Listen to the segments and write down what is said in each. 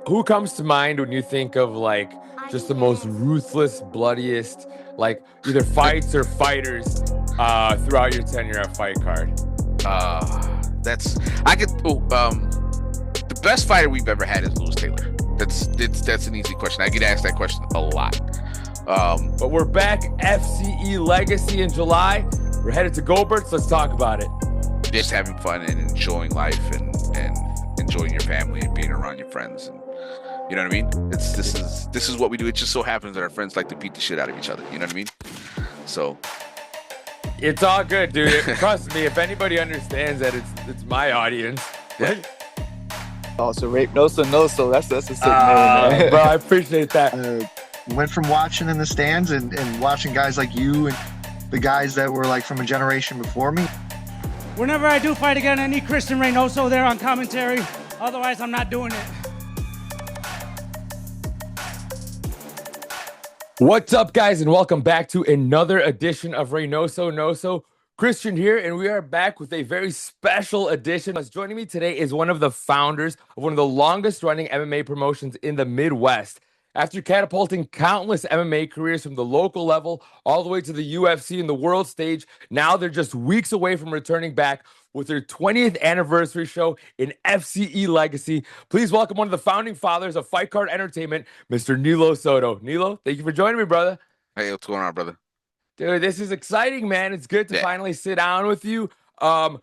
Who comes to mind when you think of like just the most ruthless, bloodiest, like either fights or fighters throughout your tenure at Fight Card? That's I could. The best fighter we've ever had is Lewis Taylor. That's an easy question. I get asked that question a lot. Um, But we're back, FCE Legacy in July. We're headed to Goldbert's. Let's talk about it. just having fun and enjoying life and enjoying your family and being around your friends and you know what I mean. It's this is what we do. It just so happens that our friends like to beat the shit out of each other. You know what I mean? So It's all good, dude. Trust me, if anybody understands that it's my audience. yeah. Right? Oh, so Reynoso, no, so that's a sick name, man. Bro, I appreciate that. Went from watching in the stands and watching guys like you and the guys that were like from a generation before me. Whenever I do fight again, I need Christian Reynoso there on commentary. Otherwise, I'm not doing it. What's up, guys, and welcome back to another edition of Reynoso Noso. Christian here, and we are back with a very special edition. Joining me today is one of the founders of one of the longest-running MMA promotions in the Midwest. After catapulting countless MMA careers from the local level all the way to the UFC and the world stage, now they're just weeks away from returning back with their 20th anniversary show in FCE Legacy. Please welcome one of the founding fathers of Fight Card Entertainment, Mr. Nilo Soto. Nilo, thank you for joining me, brother. Hey, what's going on, brother? Dude, this is exciting, man. It's good to Yeah. finally sit down with you. Um,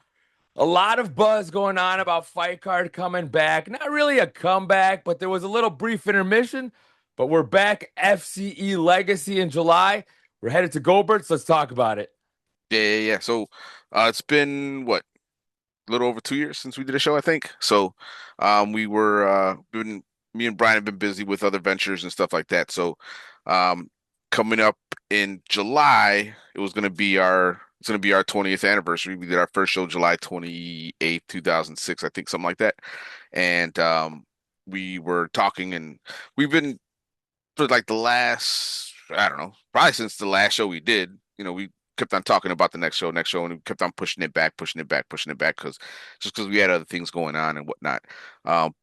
a lot of buzz going on about Fight Card coming back. Not really a comeback, but there was a little brief intermission. But we're back, FCE Legacy in July. We're headed to Goldbert's. Let's talk about it. Yeah. So it's been what, a little over 2 years since we did a show, I think. So we were been me and Brian have been busy with other ventures and stuff like that. So um coming up in July, it's gonna be our 20th anniversary. We did our first show July 28th, 2006, I think, something like that. And we were talking and we've been for like the last, I don't know, probably since the last show we did, we kept on talking about the next show, and we kept on pushing it back, pushing it back, pushing it back because we had other things going on and whatnot.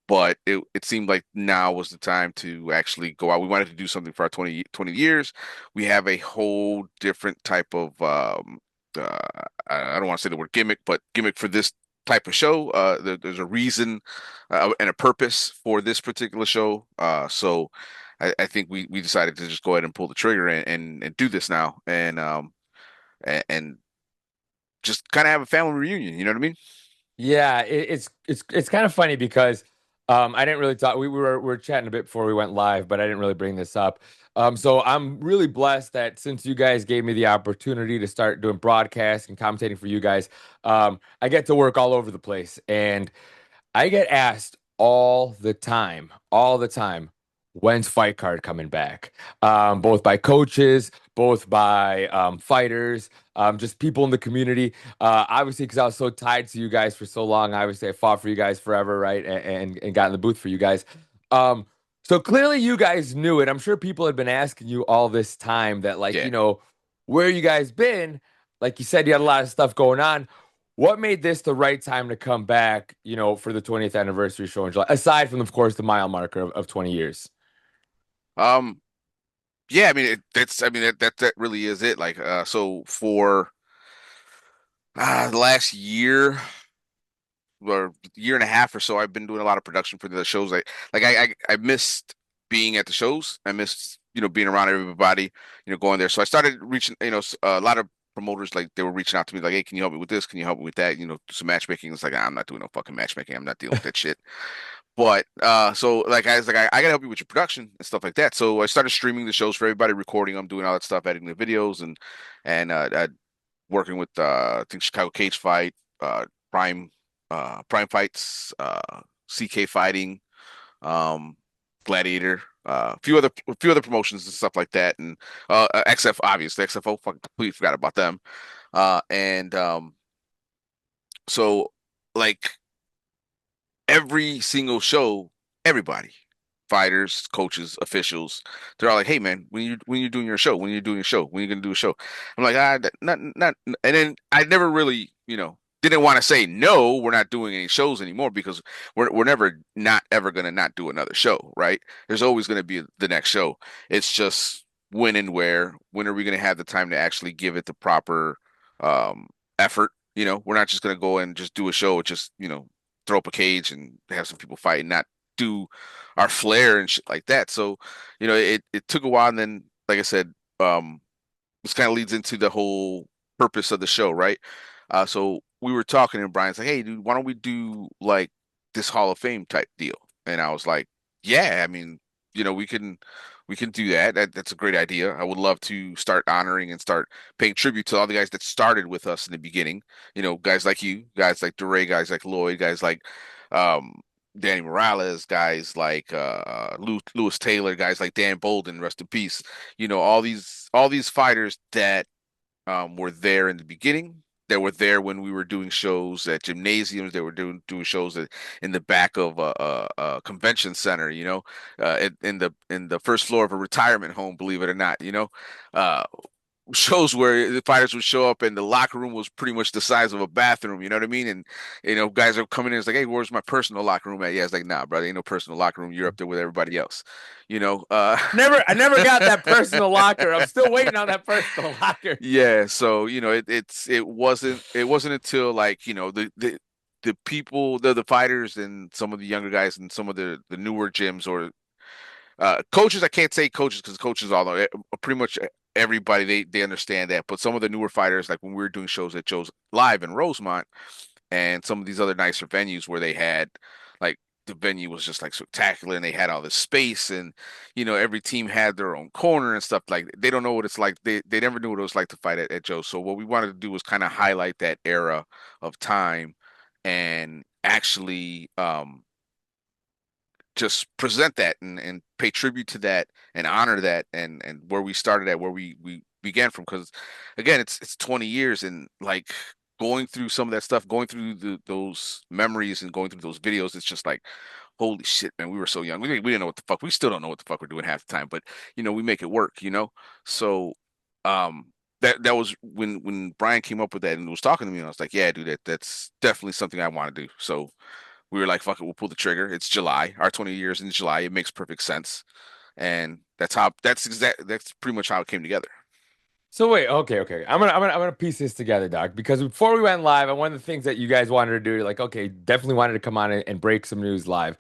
But it seemed like now was the time to actually go out. We wanted to do something for our 20 years. We have a whole different type of uh, I don't want to say the word gimmick, but gimmick for this type of show. There's a reason and a purpose for this particular show. So I think we decided to just go ahead and pull the trigger and do this now and just kind of have a family reunion. You know what I mean? Yeah, it's kind of funny because I didn't really talk. We were chatting a bit before we went live, but I didn't really bring this up. So I'm really blessed that since you guys gave me the opportunity to start doing broadcasts and commentating for you guys, I get to work all over the place, and I get asked all the time, when's Fight Card coming back? Both by coaches, both by fighters, just people in the community. Obviously, because I was so tied to you guys for so long, obviously I fought for you guys forever, right? And got in the booth for you guys. So clearly you guys knew it. I'm sure people had been asking you all this time that, like, Yeah. where you guys been? Like you said, you had a lot of stuff going on. What made this the right time to come back, for the 20th anniversary show in July, aside from, of course, the mile marker of 20 years? Um, yeah. I mean, that really is it. Like, so for the last year or year and a half or so, I've been doing a lot of production for the shows. I missed being at the shows. I missed being around everybody, going there. So I started reaching, a lot of promoters, like, they were reaching out to me like, hey, can you help me with this? Can you help me with that? Do some matchmaking. It's like, I'm not doing no fucking matchmaking. I'm not dealing with that shit. But so like I was like, I gotta help you with your production and stuff like that. So I started streaming the shows for everybody, recording them, doing all that stuff, editing the videos, and working with I think Chicago Cage Fight, Prime Prime Fights, CK Fighting, um, Gladiator, a few other promotions and stuff like that, and XF, obviously XFO. Fucking completely forgot about them. And so like every single show, everybody, fighters, coaches, officials, they're all like, "Hey, man, when you're doing your show, when you're doing your show, when you're gonna do a show?" I'm like, not, and then I never really, didn't want to say no, we're not doing any shows anymore because we're never not ever gonna not do another show, right? There's always gonna be the next show. It's just when and where. When are we gonna have the time to actually give it the proper um effort? We're not just gonna go and just do a show, just throw up a cage and have some people fight and not do our flair and shit like that. So, it took a while, and then, like I said, this kind of leads into the whole purpose of the show, right? So we were talking, and Brian's like, "Hey, dude, why don't we do like this Hall of Fame type deal?" And I was like, "Yeah, I mean, we can do that. That's a great idea. I would love to start honoring and start paying tribute to all the guys that started with us in the beginning. Guys like you, guys like DeRay, guys like Lloyd, guys like um, Danny Morales, guys like Lewis Taylor, guys like Dan Bolden, rest in peace. All these fighters that were there in the beginning. They were there when we were doing shows at gymnasiums. They were doing shows in the back of a convention center. In the first floor of a retirement home. Believe it or not. Uh, Shows where the fighters would show up and the locker room was pretty much the size of a bathroom, you know what I mean? And guys are coming in, it's like, "Hey, where's my personal locker room at?" Yeah, it's like, "Nah, brother, ain't no personal locker room. You're up there with everybody else." You know, uh I never got that personal locker. I'm still waiting on that personal locker. yeah, so it wasn't until, like, the people, the fighters and some of the younger guys and some of the newer gyms or coaches. I can't say coaches because coaches, all know pretty much everybody, they understand that. But some of the newer fighters, like when we were doing shows at Joe's Live in Rosemont and some of these other nicer venues where they had, like, the venue was just like spectacular and they had all this space, and every team had their own corner and stuff. Like, they don't know what it's like. They never knew what it was like to fight at Joe's. So what we wanted to do was kind of highlight that era of time and actually just present that and pay tribute to that and honor that, and where we started at, where we began from. Because again, it's 20 years, and like going through some of that stuff, going through those memories and going through those videos, it's just like, holy shit, man, we were so young. We didn't know what the fuck. We still don't know what the fuck we're doing half the time, but we make it work. So um that was when Brian came up with that and was talking to me, and I was like, yeah, dude, that's definitely something I want to do. So we were like, fuck it, we'll pull the trigger. It's July. Our 20 years in July. It makes perfect sense. And that's pretty much how it came together. So wait, okay. I'm gonna piece this together, Doc, because before we went live, and one of the things that you guys wanted to do, like, okay, definitely wanted to come on and break some news live.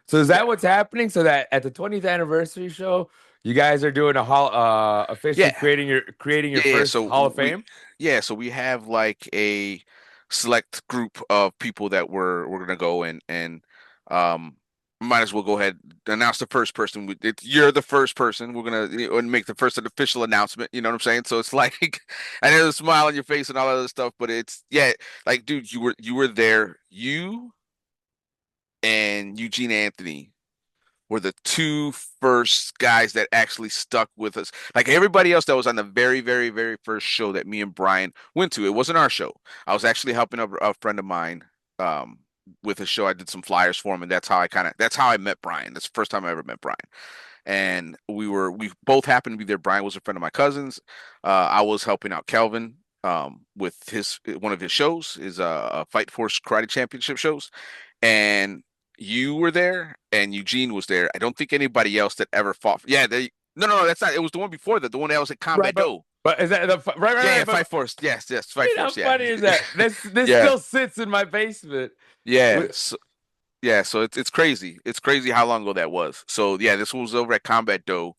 So is Yeah. that what's happening? So that at the 20th anniversary show, you guys are doing officially Yeah. creating your Yeah. first So Hall of we Fame? yeah, so we have like a select group of people that we're gonna go and um might as well go ahead announce the first person. You're the first person. We're gonna and make the first official announcement. You know what I'm saying? So it's like I know the smile on your face and all that other stuff, but it's, yeah, like, dude, you were there. You and Eugene Anthony were the two first guys that actually stuck with us. Like everybody else that was on the very, very, very first show that me and Brian went to, it wasn't our show. I was actually helping a friend of mine um, with a show. I did some flyers for him, and that's how I met Brian. That's the first time I ever met Brian. And we both happened to be there. Brian was a friend of my cousin's. I was helping out Kelvin with one of his shows, his Fight Force Karate Championship shows, and you were there and Eugene was there. I don't think anybody else that ever fought. Yeah, no, that's not. It was the one before that. The one that was at Right, Combat but Do. but is that the Yeah, but Fight Force. Yes, Fight how Force. Yeah, funny is that? This yeah, still sits in my basement. yeah. Wi- So it's crazy. It's crazy how long ago that was. So yeah, this was over at Combat Do,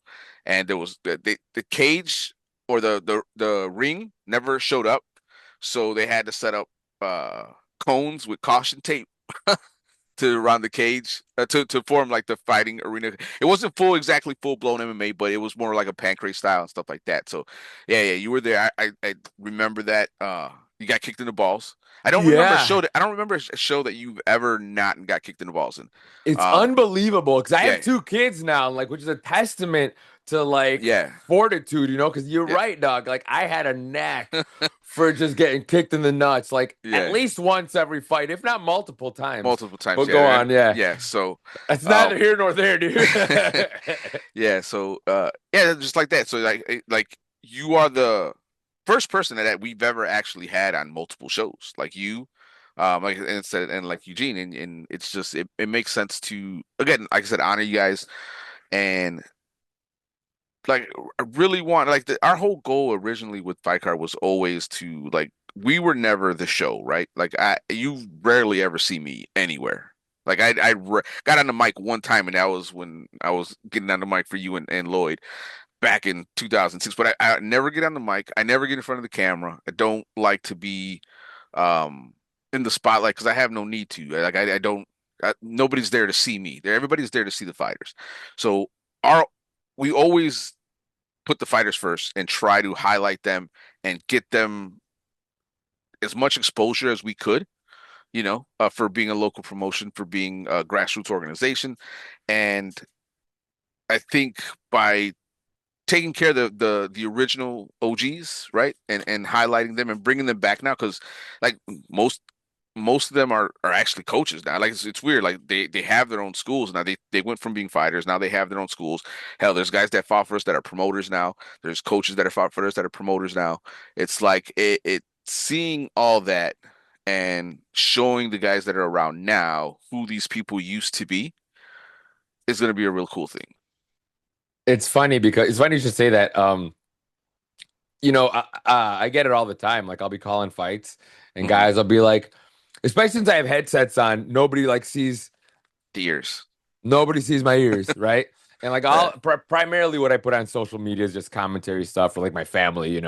and there was the cage or the ring never showed up, so they had to set up uh cones with caution tape to around the cage to form like the fighting arena. It wasn't exactly full blown MMA, but it was more like a pancrase style and stuff like that. So yeah, you were there. I remember that. You got kicked in the balls. Yeah. I don't remember a show that you've ever not got kicked in the balls in. It's Um, unbelievable because I have yeah, two kids now, like, which is a testament to like yeah, fortitude, because you're yeah, right, dog. Like, I had a knack for just getting kicked in the nuts, like at yeah. least once every fight, if not multiple times. Multiple times. But Yeah, go on, yeah. yeah. So, That's neither um, here nor there, dude. yeah. So, yeah, just like that. So, like you are the first person that we've ever actually had on multiple shows. Like you. like and said and like Eugene, and it's just it makes sense to again, like I said, honor you guys and like I really want like our whole goal originally with Fight Card was always to like we were never the show, right? Like you rarely ever see me anywhere. Like got on the mic one time, and that was when I was getting on the mic for you and Lloyd back in 2006. But I never get on the mic. I never get in front of the camera. I don't like to be um in the spotlight because I have no need to. Like I don't. Nobody's there to see me. Everybody's there to see the fighters. So our we always put the fighters first and try to highlight them and get them as much exposure as we could, for being a local promotion, for being a grassroots organization. And I think by taking care of the original OGs, right, and highlighting them and bringing them back now, because like most of them are actually coaches now. Like it's weird. Like they have their own schools now. They went from being fighters. Now they have their own schools. Hell, there's guys that fought for us that are promoters now. There's coaches that have fought for us that are promoters now. It's like it seeing all that and showing the guys that are around now who these people used to be is going to be a real cool thing. It's funny because it's funny you should say that. I get it all the time. Like I'll be calling fights, and Hmm. guys will be like, especially since I have headsets on, The years. nobody sees my ears, right? And like Yeah. primarily what I put on social media is just commentary stuff for like my family.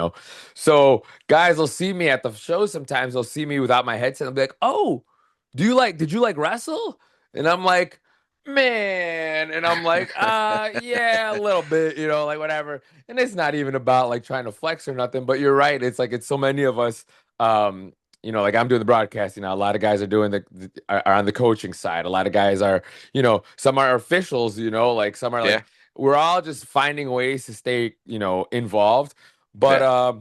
So guys will see me at the show sometimes. They'll see me without my headset and be like, "Oh, did you like wrestle?" And I'm like, "Man," and I'm like, yeah, a little bit, like whatever." And it's not even about like trying to flex or nothing, but you're right. It's like it's so many of us. Like I'm doing the broadcasting now. A lot of guys are doing are on the coaching side. A lot of guys are, some are officials, like some are Yeah. like we're all just finding ways to stay, involved. But Yeah.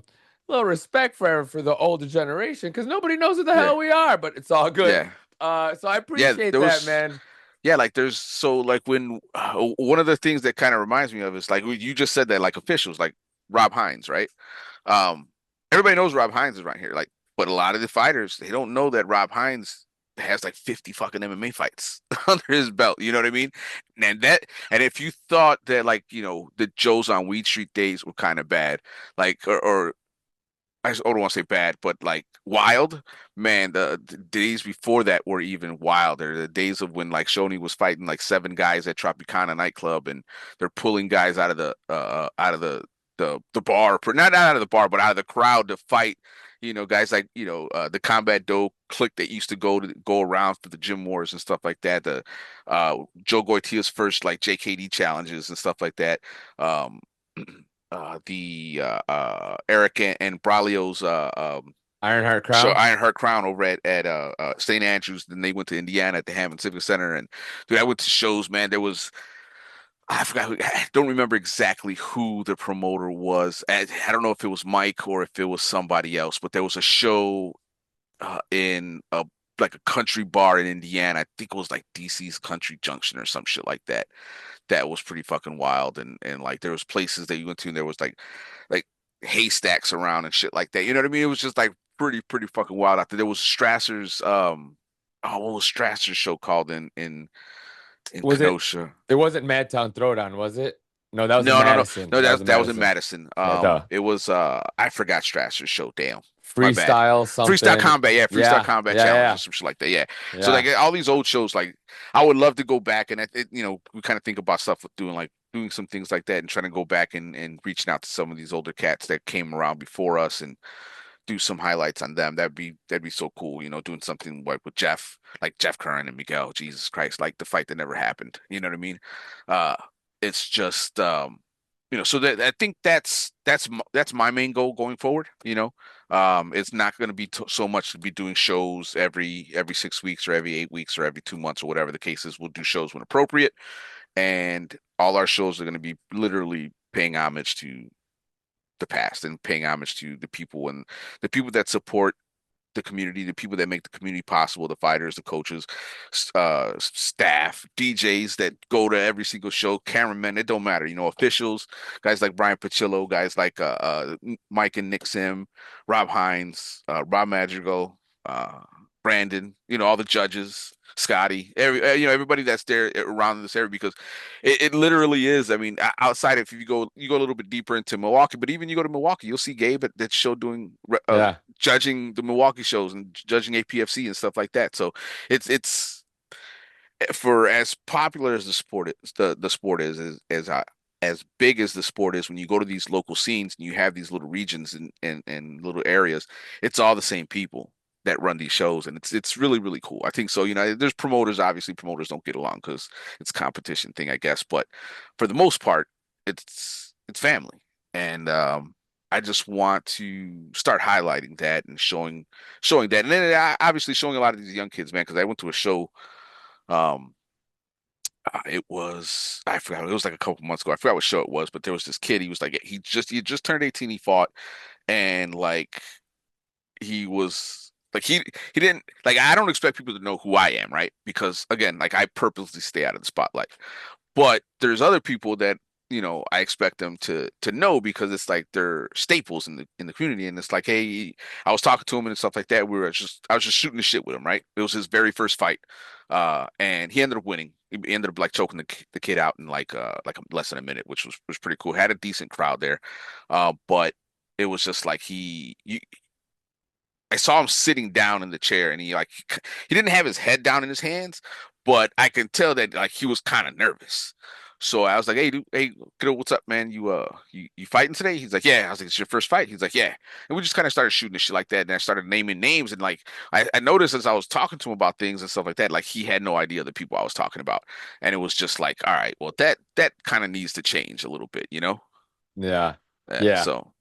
little respect for the older generation because nobody knows who the Yeah. hell we are, but it's all good. Yeah. So I Yeah. appreciate There that, was. man. Yeah, like there's so like when one of the things that kind of reminds me of is like you just said that like officials like Rob Hines, right? Um, everybody knows Rob Hines is right here, like, but a lot of the fighters they don't know that Rob Hines has like 50 fucking MMA fights under his belt. You know what I mean? And if you thought that like the Joes on Weed Street days were kind of bad, like or I don't want to say bad, but like wild, man. The days before that were even wilder. The days of when like Shoney was fighting like seven guys at Tropicana nightclub, and they're pulling guys out of the bar, not out of the bar, but out of the crowd to fight. Guys like the Combat Doe clique that used to go around for the gym wars and stuff like that. The Joe Goitia's first like JKD challenges and stuff like that. Um, the Eric and Braulio's Ironheart show Crown. Ironheart Crown over at St. Andrews. Then they went to Indiana at the Hammond Civic Center, and dude, I went to shows. Man, there was I forgot. I don't remember exactly who the promoter was. I don't know if it was Mike or if it was somebody else, but there was a show in a like a country bar in Indiana. I think it was like DC's Country Junction or some shit like that. That was pretty fucking wild. And like there was places that you went to and there was like haystacks around and shit like that. You know what I mean? It was just like pretty fucking wild out there. There was Strasser's what was Strasser's show called in Was it? Kenosha? It wasn't Madtown Throwdown, was it? No, that was in No, no, no, Madison. no. That was in That was in Madison. Madison. Yeah, duh. It was I forgot Strasser's show. Damn, my bad. Freestyle Freestyle something. Combat, yeah, Freestyle Yeah, Combat yeah, Challenge or yeah, some shit like that, yeah. So yeah. like all these old shows, like I would love to go back and we kind of think about stuff with doing some things like that and trying to go back and reaching out to some of these older cats that came around before us and do some highlights on them. That'd be so cool, doing something like with Jeff, like Jeff Curran and Miguel. Jesus Christ, like the fight that never happened. You know what I mean? Uh, it's just so that I think that's my main goal going forward. It's not going to be so much to be doing shows every 6 weeks or every 8 weeks or every 2 months or whatever the case is. We'll do shows when appropriate, and all our shows are going to be literally paying homage to the past and paying homage to the people that support the community, the people that make the community possible, the fighters, the coaches, staff, DJs that go to every single show, cameramen, it don't matter, officials, guys like Brian Pacillo, guys like Mike and Nick Sim, Rob Hines, Rob Madrigal, Brandon, all the judges, Scotty, everybody that's there around this area because it literally is. I mean, outside if you go a little bit deeper into Milwaukee, but even you go to Milwaukee, you'll see Gabe at that show doing Yeah. judging the Milwaukee shows and judging APFC and stuff like that. So it's for as popular as the sport is, the sport is as big as the sport is when you go to these local scenes and you have these little regions and little areas, it's all the same people that run these shows and it's really really cool. I think so. There's promoters, obviously promoters don't get along because it's a competition thing, I guess, but for the most part, it's family. And I just want to start highlighting that and showing that, and then obviously showing a lot of these young kids, man, because I went to a show. Um, it was I forgot it was like a couple months ago. I forgot what show it was, but there was this kid. He was like he just turned 18. He fought and like he was like he didn't like I don't expect people to know who I am, right? Because again, like I purposely stay out of the spotlight. But there's other people that, I expect them to know because it's like they're staples in the community. And it's like, hey, I was talking to him and stuff like that. I was just shooting the shit with him, right? It was his very first fight. And he ended up winning. He ended up like choking the kid out in like less than a minute, which was pretty cool. Had a decent crowd there. But it was just like I saw him sitting down in the chair and he didn't have his head down in his hands, but I can tell that like he was kind of nervous. So I was like, "Hey, dude, hey, kiddo, what's up, man? You fighting today?" He's like, "Yeah." I was like, "It's your first fight?" He's like, "Yeah." And we just kind of started shooting the shit like that, and I started naming names, and like I noticed as I was talking to him about things and stuff like that, like he had no idea the people I was talking about, and it was just like, all right, well that kind of needs to change a little bit, you know? Yeah. Yeah. Yeah. So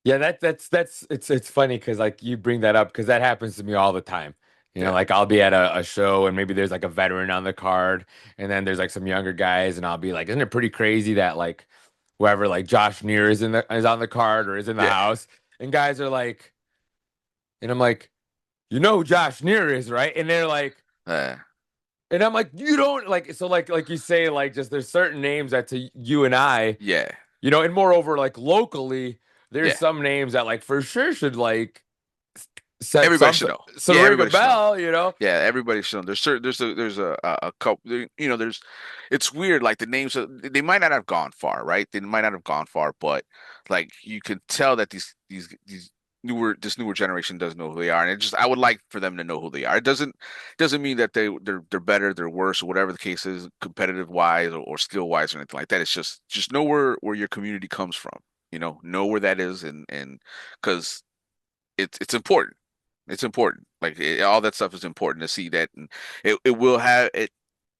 Yeah, that's it's funny because like you bring that up because that happens to me all the time. yeah, Like I'll be at a show and maybe there's like a veteran on the card, and then there's like some younger guys, and I'll be like, isn't it pretty crazy that like whoever like Josh Neer is on the card or is in the yeah, house, and guys are like, and I'm like, who Josh Neer is, right? And they're like, uh, and I'm like, you don't like so like you say like just there's certain names that to you and I. yeah, And moreover, like locally, there's yeah. some names that like for sure should like set Everybody should something, know. so Yeah, ring a everybody should know. bell. Yeah, everybody should know. There's a couple. There's it's weird. Like the names, they might not have gone far, right? They might not have gone far, but like you can tell that these newer generation doesn't know who they are, and I would like for them to know who they are. It doesn't mean that they're better, they're worse, or whatever the case is, competitive wise or skill wise or anything like that. It's just know where your community comes from. Know where that is, and because it's important. It's important. Like all that stuff is important to see that, and it will have it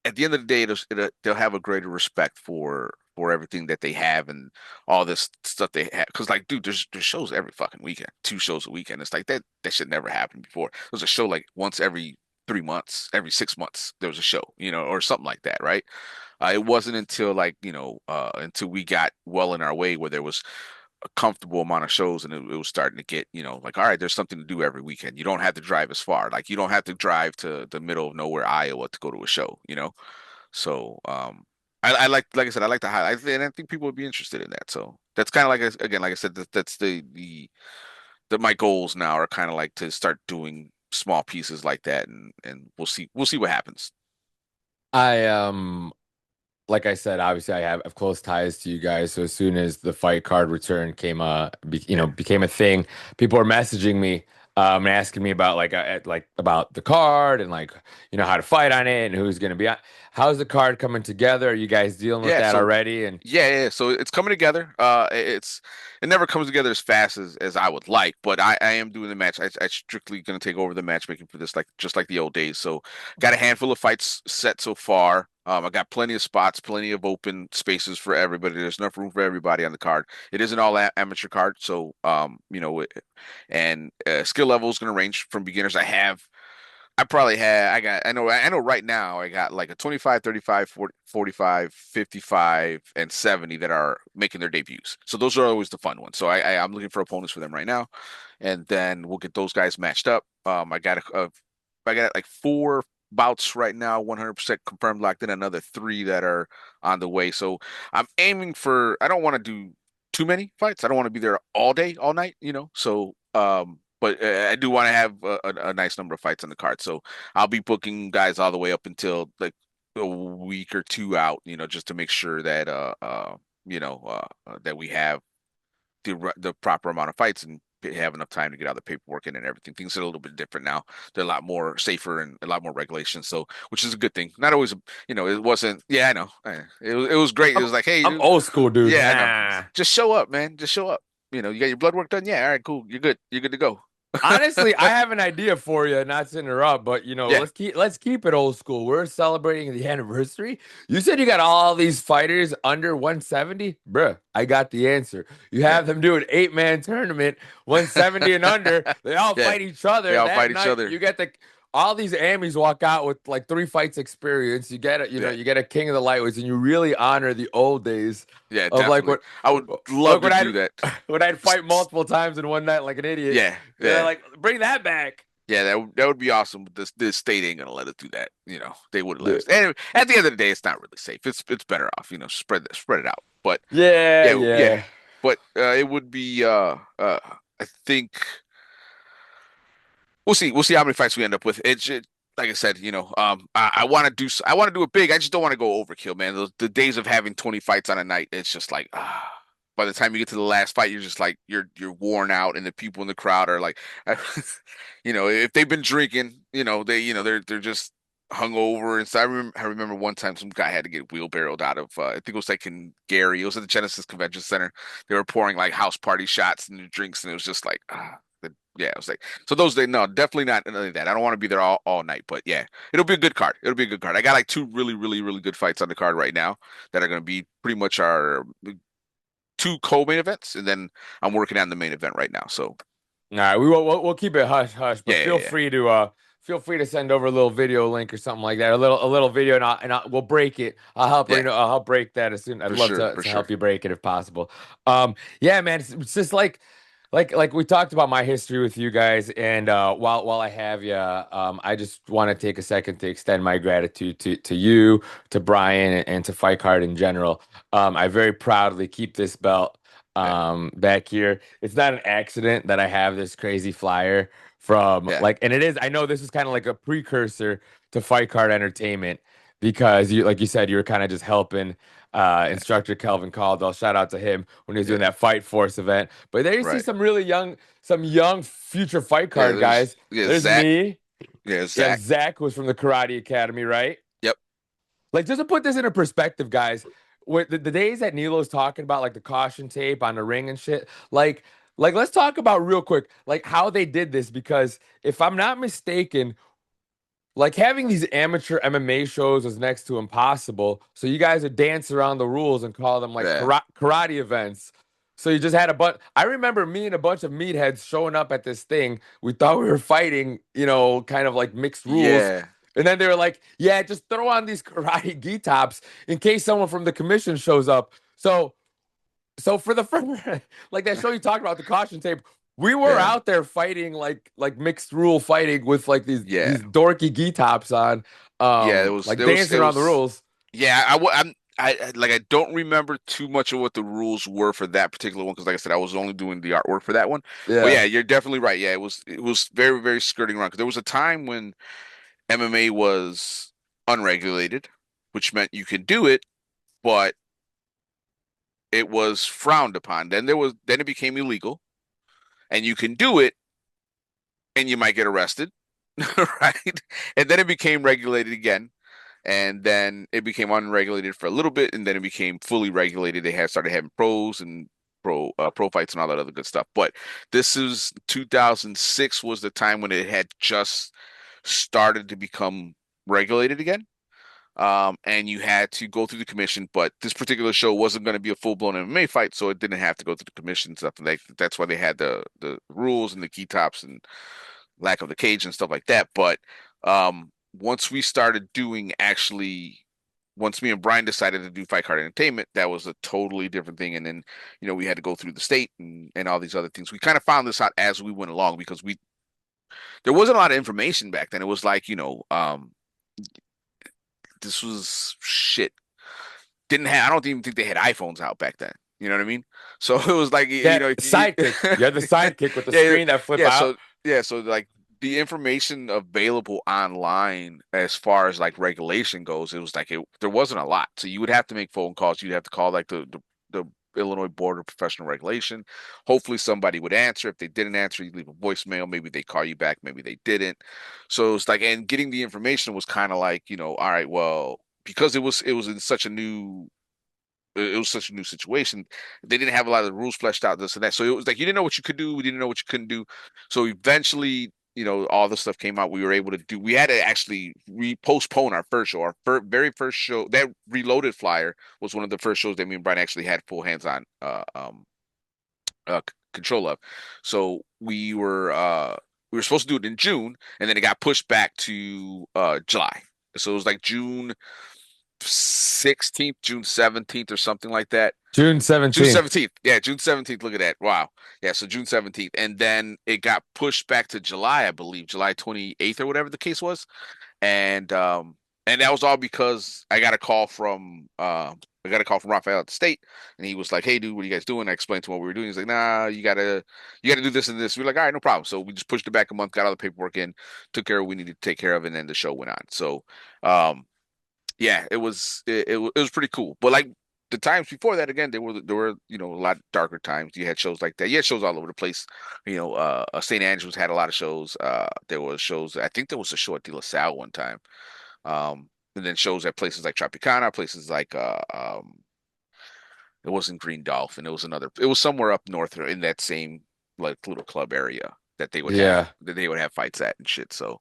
at the end of the day. They'll have a greater respect for everything that they have and all this stuff they have. Because like, dude, there's shows every fucking weekend, 2 shows a weekend. It's like that should never happen before. There's a show like once every 3 months, every 6 months. There was a show, or something like that, right? It wasn't until like until we got well in our way where there was a comfortable amount of shows and it was starting to get, like, all right, there's something to do every weekend. You don't have to drive as far. Like you don't have to drive to the middle of nowhere, Iowa to go to a show. So I like I said, I like to highlight and I think people would be interested in that. So that's kind of like again, like I said, that's the my goals now are kind of like to start doing small pieces like that and we'll see what happens. I like I said, obviously I have close ties to you guys. So as soon as the fight card return Yeah. became a thing, people were messaging me, and asking me about like about the card and like how to fight on it and who's gonna be on. How's the card coming together? Are you guys dealing with Yeah, that so already? And yeah. So it's coming together. It never comes together as fast as I would like, but I am doing the match. I strictly gonna take over the matchmaking for this, like just like the old days. So got a handful of fights set so far. I got plenty of spots, plenty of open spaces for everybody. There's enough room for everybody on the card. It is an all amateur card, so and skill level is gonna range from beginners. I probably had, I know right now I got like a 25, 35, 40, 45, 55, and 70 that are making their debuts. So those are always the fun ones. So I'm looking for opponents for them right now. And then we'll get those guys matched up. I got like 4 bouts right now, 100% confirmed locked in, another 3 that are on the way. So I'm aiming I don't want to do too many fights. I don't want to be there all day, all night. So, but I do want to have a nice number of fights on the card. So I'll be booking guys all the way up until like a week or two out, just to make sure that that we have the proper amount of fights and have enough time to get all the paperwork in and everything. Things are a little bit different now. They're a lot more safer and a lot more regulations. So, which is a good thing. Not always, it wasn't. Yeah, I know. It was great. It was like, hey, I'm old school, dude. yeah, I know. Nah. Just show up, man. Just show up. You got your blood work done. Yeah, all right, cool. You're good. You're good to go. Honestly, I have an idea for you, not to interrupt, but Yeah, let's keep it old school. We're celebrating the anniversary. You said you got all these fighters under 170, bruh. I got the answer. You yeah, have them do an 8-man tournament, 170 and under. They all yeah. fight each other. They all That fight each night, other. you get all these Amis walk out with like 3 fights experience. You get Yeah, you get a king of the lightweights, and you really honor the old days yeah, of like definitely. I would love to do that. when I'd fight multiple times in one night like an idiot. Yeah, They're yeah. like, bring that back. Yeah, that would be awesome. But this state ain't gonna let us do that. They wouldn't let Yeah, us. And at the end of the day, it's not really safe. It's better off, spread it out. But yeah, yeah. yeah. But it would be I think we'll see how many fights we end up with. Like I said, I want to do it big. I just don't want to go overkill, man. The days of having 20 fights on a night, it's just like by the time you get to the last fight, you're just like you're worn out, and the people in the crowd are like, if they've been drinking, they're just hungover. And so I remember one time some guy had to get wheelbarrowed out of I think it was like in Gary. It was at the Genesis Convention Center. They were pouring like house party shots and drinks, and it was just like yeah, it was like so those days. No, definitely not none of that. I don't want to be there all night, but yeah, it'll be a good card. It'll be a good card. I got like two really, really, really good fights on the card right now that are going to be pretty much our two co-main events, and then I'm working on the main event right now. So All right, we'll keep it hush hush, but yeah, yeah, yeah, feel free to send over a little video link or something like that, a little video, we'll break it. yeah, I'll help break that as soon. I'd for love sure, for to sure. help you break it if possible. Yeah, man, it's just like we talked about my history with you guys, and while I have you, I just want to take a second to extend my gratitude to you, to Brian, and to Fight Card in general. I very proudly keep this belt Yeah, back here. It's not an accident that I have this crazy flyer from yeah, like, and it is. I know this is kind of like a precursor to Fight Card Entertainment because like you said, you were kind of just helping yeah, instructor Kelvin Caldwell. Shout out to him when he was doing yeah. that Fight Force event. But there you see Right. some young future Fight Yeah, Card guys. There's Zach. me. Yeah, Yeah, Zach. Zach was from the Karate Academy, right? Yep. Like, just to put this into perspective, guys, with the days that Nilo's talking about, like the caution tape on the ring and shit, like let's talk about real quick, like how they did this, because if I'm not mistaken, like having these amateur MMA shows is next to impossible. So you guys would dance around the rules and call them like Yeah, karate events. So you just had a bunch. I remember me and a bunch of meatheads showing up at this thing. We thought we were fighting, kind of like mixed rules. yeah, And then they were like, yeah, just throw on these karate gi tops in case someone from the commission shows up. So for the first, like that show you talked about, the caution tape, we were yeah, out there fighting like mixed rule fighting with like these yeah, dorky gi tops on, yeah. It was, like it was, dancing it around the was. rules. Yeah, I don't remember too much of what the rules were for that particular one because, like I said, I was only doing the artwork for that one. But Yeah. yeah, you're definitely right. Yeah, it was very, very skirting around because there was a time when MMA was unregulated, which meant you could do it, but it was frowned upon. Then it became illegal, and you can do it, and you might get arrested, right? And then it became regulated again, and then it became unregulated for a little bit, and then it became fully regulated. They had started having pros and pro fights and all that other good stuff. But this is 2006 was the time when it had just started to become regulated again. And you had to go through the commission, but this particular show wasn't going to be a full-blown MMA fight, so it didn't have to go through the commission and stuff. And that's why they had the rules and the key tops and lack of the cage and stuff like that. But once we started doing actually, once me and Brian decided to do Fight Card Entertainment, that was a totally different thing. And then, we had to go through the state and all these other things. We kind of found this out as we went along because there wasn't a lot of information back then. It was like, this was shit. I don't even think they had iPhones out back then. You know what I mean? So it was like, Yeah, sidekick. You had the sidekick with the yeah, screen that flip yeah. out. Yeah, so like the information available online as far as like regulation goes, it was like there wasn't a lot. So you would have to make phone calls. You'd have to call like the Illinois Board of Professional Regulation. Hopefully somebody would answer. If they didn't answer, you leave a voicemail. Maybe they call you back, maybe they didn't. So it's like, and getting the information was kind of like, all right, well, because it was in such a new it was such a new situation. They didn't have a lot of the rules fleshed out, this and that. So it was like you didn't know what you could do, we didn't know what you couldn't do. So eventually, all the stuff came out. We were able to do. We had to actually postpone our first show. Our very first show, that Reloaded flyer was one of the first shows that me and Brian actually had full hands on control of. So we were supposed to do it in June, and then it got pushed back to July. So it was like June 16th, June 17th, or something like that. June June 17th. 17th. Yeah, June 17th. Look at that. Wow. Yeah, so June 17th. And then it got pushed back to July, I believe, July 28th or whatever the case was. And that was all because I got a call from Raphael at the state, and he was like, "Hey, dude, what are you guys doing?" I explained to him what we were doing. He's like, "Nah, you gotta do this and this." We were like, "All right, no problem." So we just pushed it back a month, got all the paperwork in, took care of what we needed to take care of, and then the show went on. So, yeah, it was pretty cool. But like the times before that, again, there were a lot darker times. You had shows like that. You had shows all over the place. St. Andrews had a lot of shows. There was shows. I think there was a show at De La Salle one time. And then shows at places like Tropicana, places like it wasn't Green Dolphin. It was somewhere up north in that same like little club area Yeah. that they would have fights at and shit. So,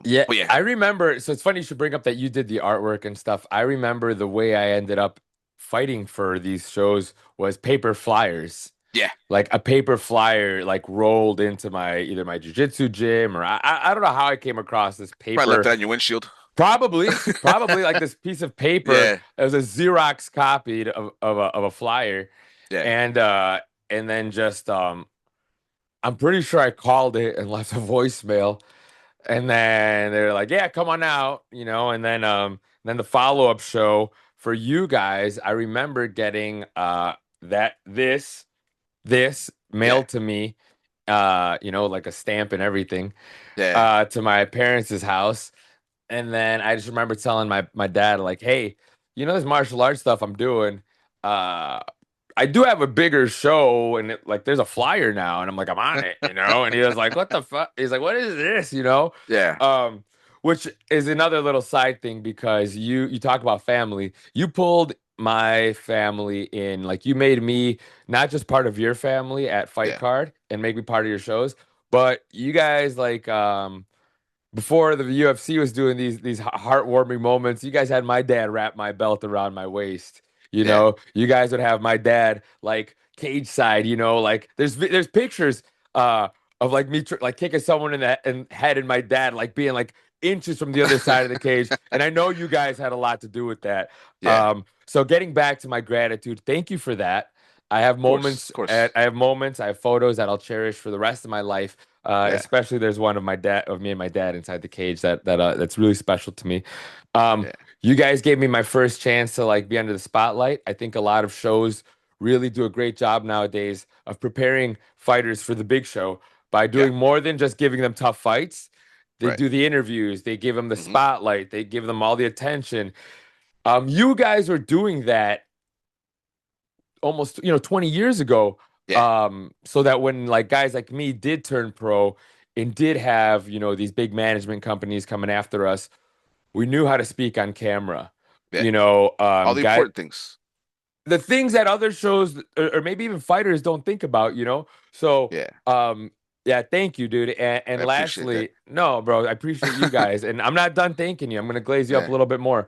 Yeah, but yeah, I remember. So it's funny you should bring up that you did the artwork and stuff. I remember the way I ended up fighting for these shows was paper flyers. yeah, Like a paper flyer, like rolled into my either my jujitsu gym or I don't know how I came across this probably left paper. that on your windshield. Probably like this piece of paper. Yeah, It was a Xerox copy of a flyer, yeah, and then just I'm pretty sure I called it and left a voicemail. And then they're like, "Yeah, come on out," and then the follow-up show for you guys, I remember getting that this yeah, mailed to me, like a stamp and everything, yeah, to my parents' house. And then I just remember telling my dad, like, "Hey, this martial arts stuff I'm doing, uh I do have a bigger show, and like there's a flyer now," and I'm like, "I'm on it," and he was like, "What the fuck?" He's like, "What is this?" yeah, Um, which is another little side thing because you talk about family. You pulled my family in, like you made me not just part of your family at Fight yeah, Card and make me part of your shows, but you guys like before the UFC was doing these heartwarming moments, you guys had my dad wrap my belt around my waist. yeah, You guys would have my dad like cage side. Like there's pictures of like me like kicking someone in the head and my dad like being like inches from the other side of the cage. And I know you guys had a lot to do with that. yeah. So getting back to my gratitude, thank you for that. I have Of course, moments. of course. I have photos that I'll cherish for the rest of my life. Yeah, Especially there's one of me and my dad inside the cage that's really special to me. Um, yeah. you guys gave me my first chance to like be under the spotlight. I think a lot of shows really do a great job nowadays of preparing fighters for the big show by Yeah, doing more than just giving them tough fights. They right. do the interviews, they give them the Hmm. spotlight, they give them all the attention. You guys are doing that almost 20 years ago, Yeah, so that when like guys like me did turn pro and did have these big management companies coming after us, we knew how to speak on camera. yeah. All the Guy important things. the things that other shows or maybe even fighters don't think about. So Yeah, yeah, thank you, dude. And I appreciate that. lastly, no, bro, I appreciate you guys. And I'm not done thanking you. I'm gonna glaze you up a Yeah. little bit more.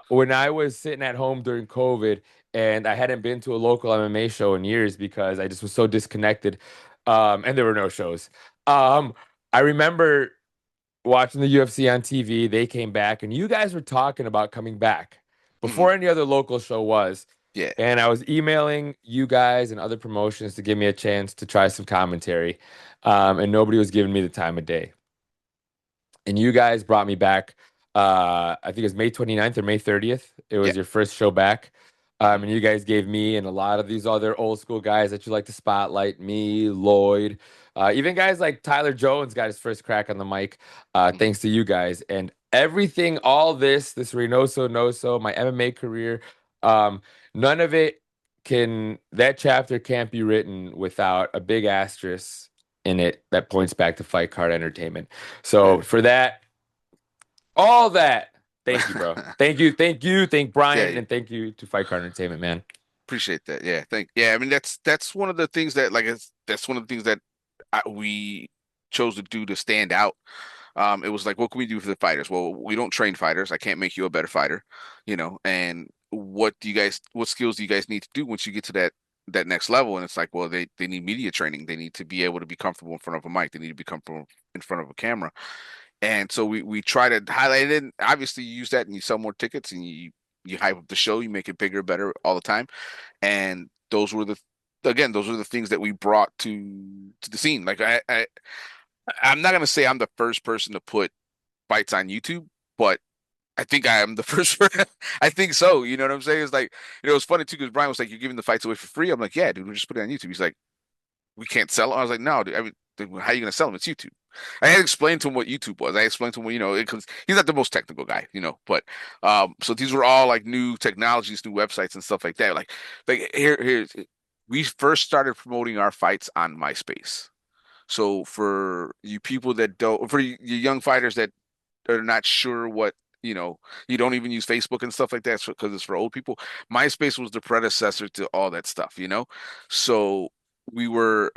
When I was sitting at home during COVID and I hadn't been to a local MMA show in years because I just was so disconnected, and there were no shows. I remember watching the UFC on TV. They came back, and you guys were talking about coming back Hmm. before any other local show was. Yeah. And I was emailing you guys and other promotions to give me a chance to try some commentary. And nobody was giving me the time of day. And you guys brought me back. I think it was May 29th or May 30th. It Yeah. was your first show back. And you guys gave me and a lot of these other old school guys that you like to spotlight, me, Lloyd, even guys like Tyler Jones got his first crack on the mic, thanks to you guys. And everything, all this Reynoso, Noso, my MMA career, um, none of it that chapter can't be written without a big asterisk in it that points back to Fight Card Entertainment. So Yeah. for that, all that. Thank you, bro. Thank Brian, Yeah, and thank you to Fight Card Entertainment, man. appreciate that. Yeah, yeah. I mean, that's one of the things that that's one of the things that we chose to do to stand out. It was like, what can we do for the fighters? Well, we don't train fighters. I can't make you a better fighter, And what skills do you guys need to do once you get to that next level? And it's like, well, they need media training. They need to be able to be comfortable in front of a mic. They need to be comfortable in front of a camera. And so we try to highlight it. And obviously, you use that and you sell more tickets and you hype up the show. You make it bigger, better all the time. And those were the things that we brought to the scene. Like I'm not gonna say I'm the first person to put fights on YouTube, but I think I am the first. I think so. You know what I'm saying? It's like, it was funny too because Brian was like, "You're giving the fights away for free." I'm like, "Yeah, dude, we just put it on YouTube." He's like, "We can't sell it." I was like, "No, dude. I mean, how are you gonna sell them? It's YouTube." I had explained to him what YouTube was. I explained to him, because he's not the most technical guy, but so these were all like new technologies, new websites and stuff like that. Like here's we first started promoting our fights on MySpace. So for you people that don't, for you young fighters that are not sure what, you don't even use Facebook and stuff like that because it's for old people. MySpace was the predecessor to all that stuff. So we were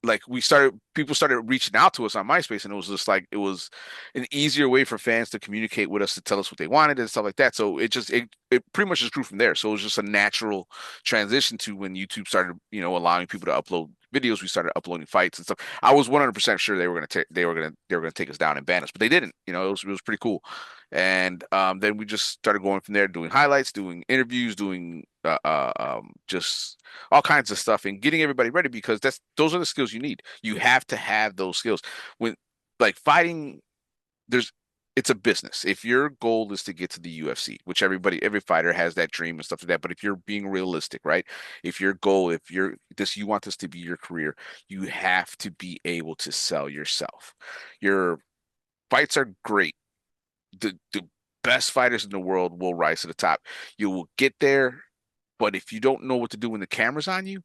like, people started reaching out to us on MySpace, and it was just like, it was an easier way for fans to communicate with us, to tell us what they wanted and stuff like that. So it pretty much just grew from there. So it was just a natural transition to when YouTube started, allowing people to upload videos. We started uploading fights and stuff. I was 100% sure they were gonna take us down and ban us, but they didn't. It was pretty cool. And then we just started going from there, doing highlights, doing interviews, doing just all kinds of stuff, and getting everybody ready, because those are the skills you need. You have to have those skills when, like, fighting. There's It's a business. If your goal is to get to the UFC, which every fighter has that dream and stuff like that, but if you're being realistic, right? If you want this to be your career, you have to be able to sell yourself. Your fights are great. The best fighters in the world will rise to the top. You will get there, but if you don't know what to do when the camera's on you,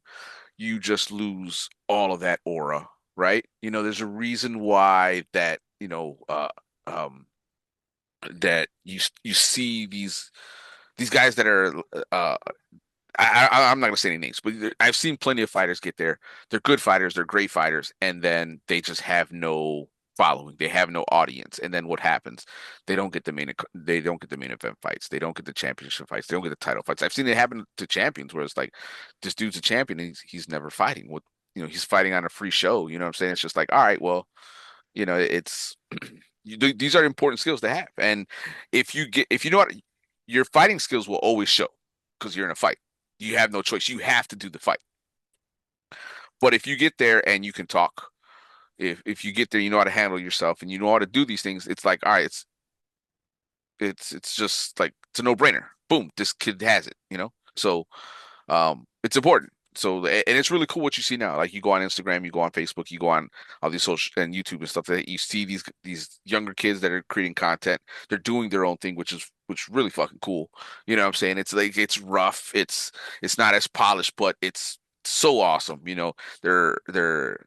you just lose all of that aura, right? There's a reason why that you see these guys that are I'm not gonna say any names, but I've seen plenty of fighters get there. They're good fighters, they're great fighters, and then they just have no following. They have no audience. And then what happens? They don't get the main event fights. They don't get the championship fights. They don't get the title fights. I've seen it happen to champions where it's like, this dude's a champion and he's never fighting. He's fighting on a free show. You know what I'm saying? It's just like, all right, well, it's these are important skills to have. And if you know what, your fighting skills will always show because you're in a fight. You have no choice. You have to do the fight. But if you get there and you can talk, if you get there, you know how to handle yourself and you know how to do these things, it's like, all right, it's just like, it's a no-brainer. Boom, this kid has it. So it's important. So, and it's really cool what you see now. Like, you go on Instagram, you go on Facebook, you go on all these social and YouTube and stuff, that you see these younger kids that are creating content. They're doing their own thing, which is really fucking cool. You know what I'm saying? It's like, it's rough. It's not as polished, but it's so awesome. They're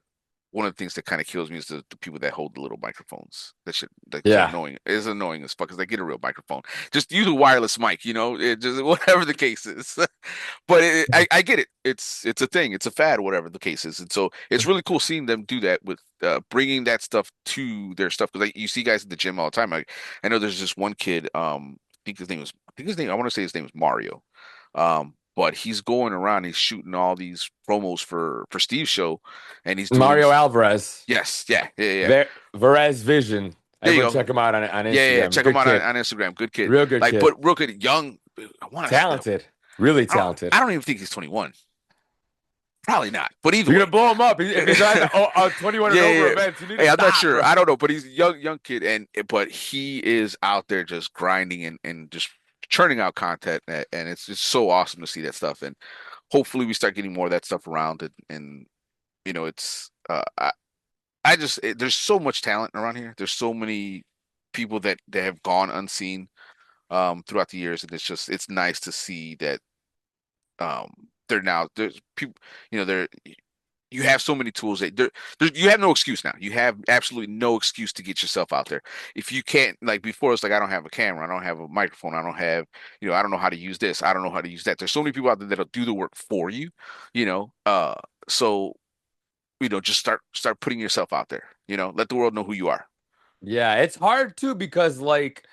one of the things that kind of kills me is the people that hold the little microphones. That's Yeah. annoying. It's annoying as fuck because they get a real microphone. Just use a wireless mic, just whatever the case is. But I get it. It's a thing. It's a fad, whatever the case is. And so it's really cool seeing them do that with bringing that stuff to their stuff, because you see guys at the gym all the time. I know there's this one kid. I want to say his name was Mario. But he's going around, he's shooting all these promos for Steve's show, and he's doing Mario Alvarez. Yes, yeah. Varez Vision. There you Everyone go. check him out on Instagram. Yeah. Check him Good out kid. on Instagram. Good kid. Real good like, kid. but real good, young. I want to Talented. Really talented. I don't even think he's 21. Probably not. But either You're way, gonna blow him up. If he's on 21 and over events, you need to I'm not stop, sure. bro. I don't know, but he's a young kid, but he is out there just grinding and just churning out content, and it's just so awesome to see that stuff. And hopefully we start getting more of that stuff around. And it's I just there's so much talent around here. There's so many people that have gone unseen throughout the years, and it's nice to see that they're now there's people they're you have so many tools that you have no excuse now. You have absolutely no excuse to get yourself out there. If you can't, like before, it's like I don't have a camera, I don't have a microphone, I don't have, I don't know how to use this, I don't know how to use that. There's so many people out there that'll do the work for you, you know. So just start putting yourself out there. Let the world know who you are. Yeah, it's hard too because like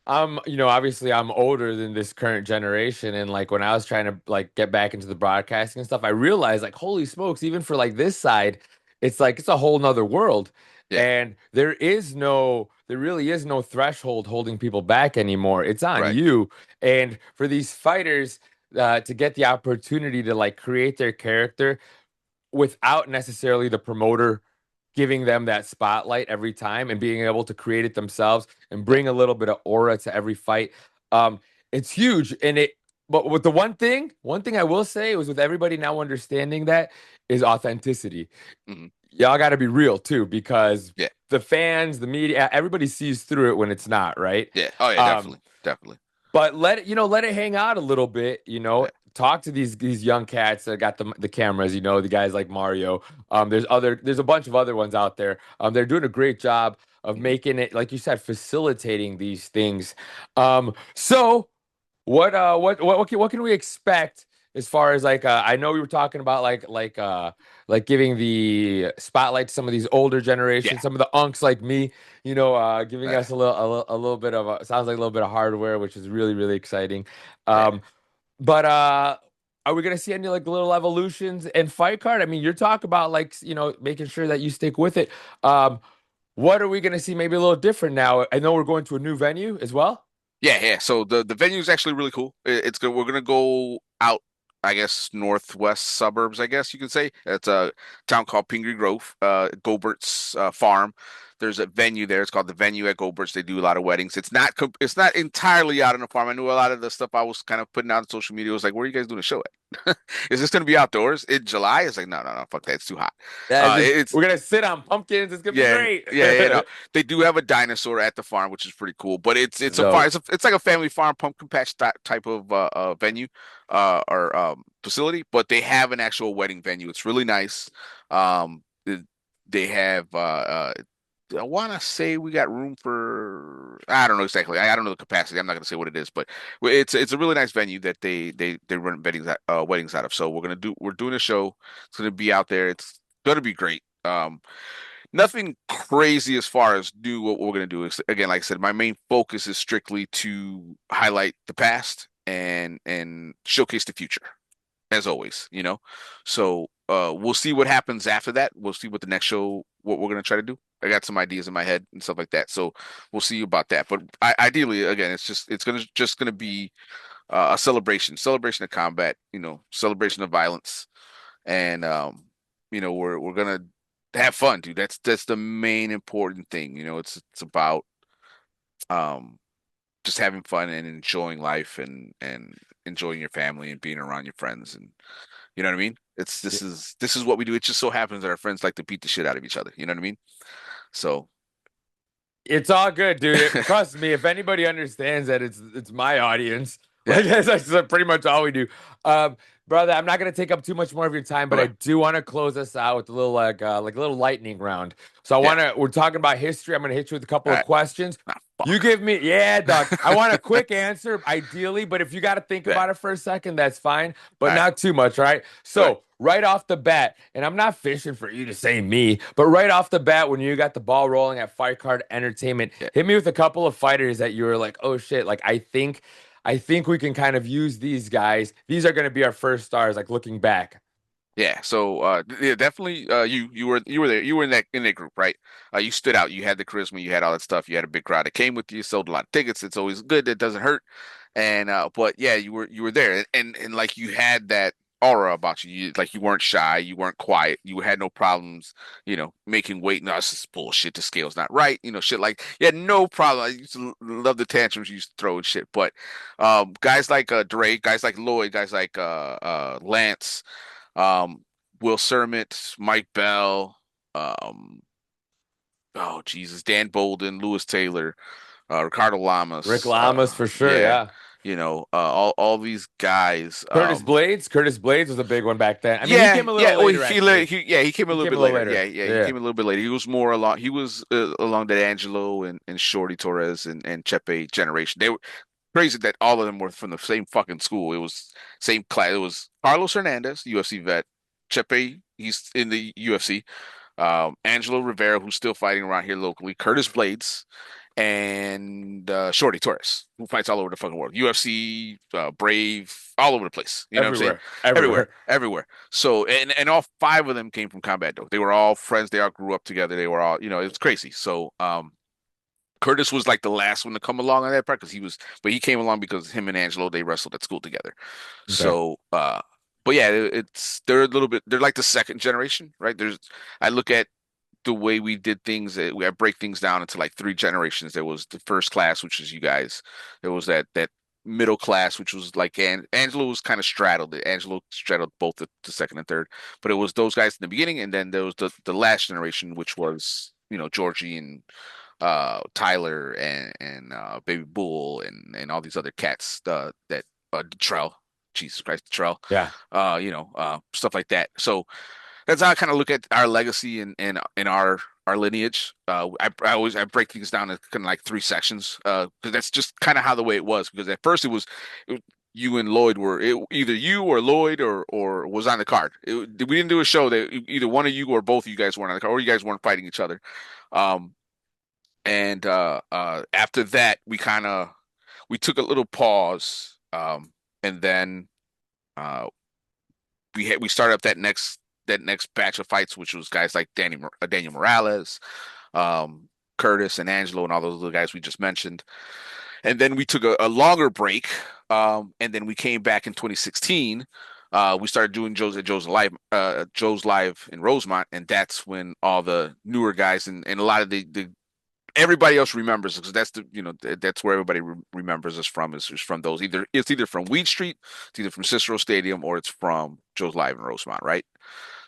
obviously I'm older than this current generation, and like when I was trying to like get back into the broadcasting and stuff, I realized like holy smokes, even for like this side, it's like it's a whole nother world. Yeah, And there really is no threshold holding people back anymore. It's on right. you. And for these fighters to get the opportunity to like create their character without necessarily the promoter giving them that spotlight every time and being able to create it themselves and Yeah. bring a little bit of aura to every fight. Um, it's huge. But with the one thing I will say was with everybody now understanding that is authenticity. Hmm. Y'all got to be real too, because Yeah, the fans, the media, everybody sees through it when it's not, right? yeah. Oh yeah, Um, definitely, definitely. but let it hang out a little bit, Yeah. talk to these young cats that got the cameras, the guys like Mario. There's a bunch of other ones out there. They're doing a great job of Hmm. making it, like you said, facilitating these things. So what can we expect as far as like I know we were talking about like giving the spotlight to some of these older Yeah. generations, some of the unks like me, giving Yeah. us a little bit of sounds like a little bit of hardware, which is really really exciting. Yeah. But are we gonna see any like little evolutions in fight card? I mean, you're talking about like making sure that you stick with it. What are we gonna see maybe a little different now? I know we're going to a new venue as well. Yeah, yeah. So the venue is actually really cool. It's good. We're gonna go out, I guess, northwest suburbs, I guess you could say. It's a town called Pingree Grove, Gobert's farm. There's a venue there. It's called the Venue at Gobert's. They do a lot of weddings. It's not entirely out on the farm. I knew a lot of the stuff I was kind of putting out on social media was like, where are you guys doing a show at? Is this gonna be outdoors in July? It's like, no, no, no, fuck that. It's too hot. It's We're gonna sit on pumpkins. It's gonna be Yeah, great. yeah, yeah. No, they do have a dinosaur at the farm, which is pretty cool. But it's a farm. So It's like a family farm, pumpkin patch type of venue, or facility. But they have an actual wedding venue. It's really nice. They they have I want to say we got room for I don't know exactly. I don't know the capacity. I'm not gonna say what it is, but it's a really nice venue that they run weddings out of. So we're doing a show. It's gonna be out there. It's gonna be great. Nothing crazy as far as do what we're gonna do is again, like I said, my main focus is strictly to highlight the past and showcase the future, as always, So we'll see what happens after that. We'll see what the next show what we're gonna try to do. I got some ideas in my head and stuff like that. So we'll see about that. But ideally, again, it's gonna be a celebration of combat, celebration of violence, and we're gonna have fun, dude. That's the main important thing. It's about um just having fun and enjoying life and enjoying your family and being around your friends, and you know what I mean. It's this is what we do. It just so happens that our friends like to beat the shit out of each other. You know what I mean? So it's all good, dude. Trust me, if anybody understands that it's my audience, yeah. like that's pretty much all we do. Brother, I'm not gonna take up too much more of your time, but I Okay. do want to close us out with a little like a little lightning round. So Yeah. we're talking about history. I'm gonna hit you with a couple All of right. questions. Ah, You fuck. give me, yeah, Doc. I want a quick answer, ideally, but if you got to think Yeah. about it for a second, that's fine, but All right. not too much, all right? Okay. So, right off the bat, and I'm not fishing for you to say me, but right off the bat, when you got the ball rolling at Fight Card Entertainment, Yeah. hit me with a couple of fighters that you were like, oh shit, like I think we can kind of use these guys. These are going to be our first stars, like looking back. Yeah, so yeah, definitely you were there. You were in that group, right? You stood out. You had the charisma, you had all that stuff. You had a big crowd that came with you, sold a lot of tickets. It's always good. It doesn't hurt. And but yeah, you were there. And like you had that aura about you. Like you weren't shy, you weren't quiet, you had no problems, making weight. No, this is bullshit. The scale's not right. Shit like you had no problem. I used to love the tantrums you used to throw and shit. But guys like Dre, guys like Lloyd, guys like Lance, um, Will Sermont, Mike Bell, um, oh Jesus, Dan Bolden, Lewis Taylor, Ricardo Rick Lamas, Lamas for sure. yeah, Yeah. all these guys. Curtis Blades was a big one back then. I mean, he Yeah, came a yeah. little Well, later actually. he came a He little came bit a little later. Yeah, later. yeah, he Yeah. came a little bit later. He was more along. He was along that Angelo and Shorty Torres and Chepe generation. They were crazy that all of them were from the same fucking school. It was same class. It was Carlos Hernandez, UFC vet. Chepe, he's in the UFC. Angelo Rivera, who's still fighting around here locally. Curtis Blades and Shorty Torres, who fights all over the fucking world. UFC, Brave, all over the place. You know what I'm saying? Everywhere. Everywhere, Everywhere. everywhere. So, and all five of them came from Combat Dope. They were all friends. They all grew up together. They were all, it's crazy. So, Curtis was like the last one to come along on that part because but he came along because him and Angelo, they wrestled at school together. Okay. So, but yeah, they're a little bit, they're like the second generation, right? I look at the way we did things. I break things down into like three generations. There was the first class, which is you guys. There was that middle class, which was like Angelo was kind of straddled it. Angelo straddled both the second and third, but it was those guys in the beginning, and then there was the last generation, which was Georgie and Tyler and Baby Bull and all these other cats that Trell, Jesus Christ, Trell, Yeah. stuff like that. So that's how I kind of look at our legacy and our lineage. I break things down in kind of like three sections because that's just kind of how the way it was. Because at first it was you and Lloyd either you or Lloyd or was on the card. We didn't do a show that either one of you or both of you guys weren't on the card, or you guys weren't fighting each other. Um, and after that, we took a little pause, and then we started up that next batch of fights, which was guys like Daniel Morales, Curtis and Angelo and all those little guys we just mentioned. And then we took a longer break, and then we came back in 2016. We started doing Joe's Live in Rosemont, and that's when all the newer guys and a lot of the everybody else remembers because that's where everybody remembers us from is from those it's either from Weed Street, it's either from Cicero Stadium, or it's from Joe's Live in Rosemont, right?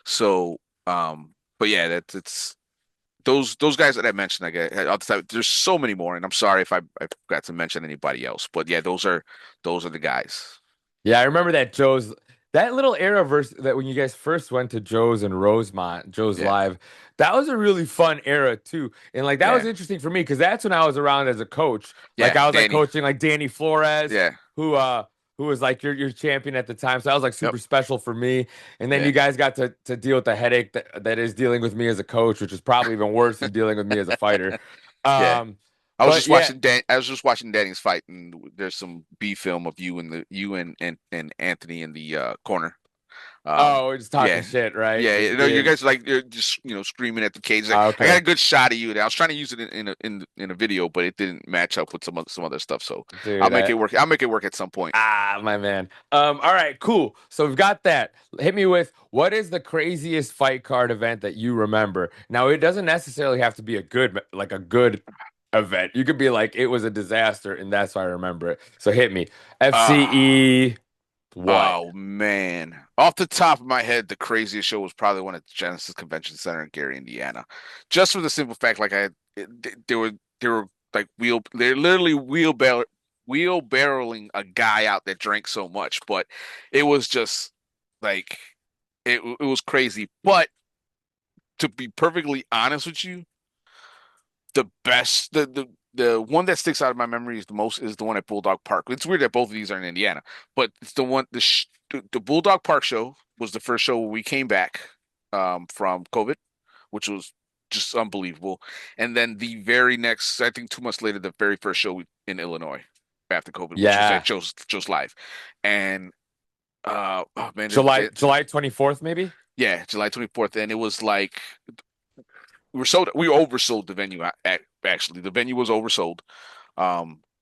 So, but yeah, it's those guys that I mentioned. There's so many more, and I'm sorry if I forgot to mention anybody else, but yeah, those are the guys. Yeah, I remember that little era verse that when you guys first went to Joe's in Rosemont, Joe's Yeah, Live, that was a really fun era too. And like that was yeah, interesting for me because that's when I was around as a coach. Like yeah. I was like Danny, coaching like Danny Flores, yeah, who was like your champion at the time. So that was like yep, super special for me. And then yeah, you guys got to deal with the headache that is dealing with me as a coach, which is probably even worse than dealing with me as a fighter. yeah. Um, but yeah, I was just watching Danny's fight, and there's some B film of you and Anthony in the corner. oh, we're just talking Yeah, shit, right? yeah. Just You being guys you're just screaming at the cage. Like, I got okay, a good shot of you. I was trying to use it in a video, but it didn't match up with some other stuff. So I'll dude. make it work. I'll make it work at some point. My man. All right, cool. So we've got that. Hit me with what is the craziest fight card event that you remember? Now, it doesn't necessarily have to be a good event. You could be like, it was a disaster, and that's why I remember it. So hit me. Ah. FCE, what? Oh man. Off the top of my head, the craziest show was probably one at the Genesis Convention Center in Gary, Indiana. Just for the simple fact, like they were like they're literally wheelbarrowing a guy out that drank so much, but it was just like it was crazy. But to be perfectly honest with you, the best the one that sticks out of my memory is the most is the one at Bulldog Park. It's weird that both of these are in Indiana, but it's the one the Bulldog Park show was the first show where we came back from COVID, which was just unbelievable. And then the very next, I think 2 months later, the very first show in Illinois after COVID, which was at Yeah. Joe's Live, and oh man, July 24th, maybe? yeah, July 24th, and it was like we oversold the venue. Actually, the venue was oversold.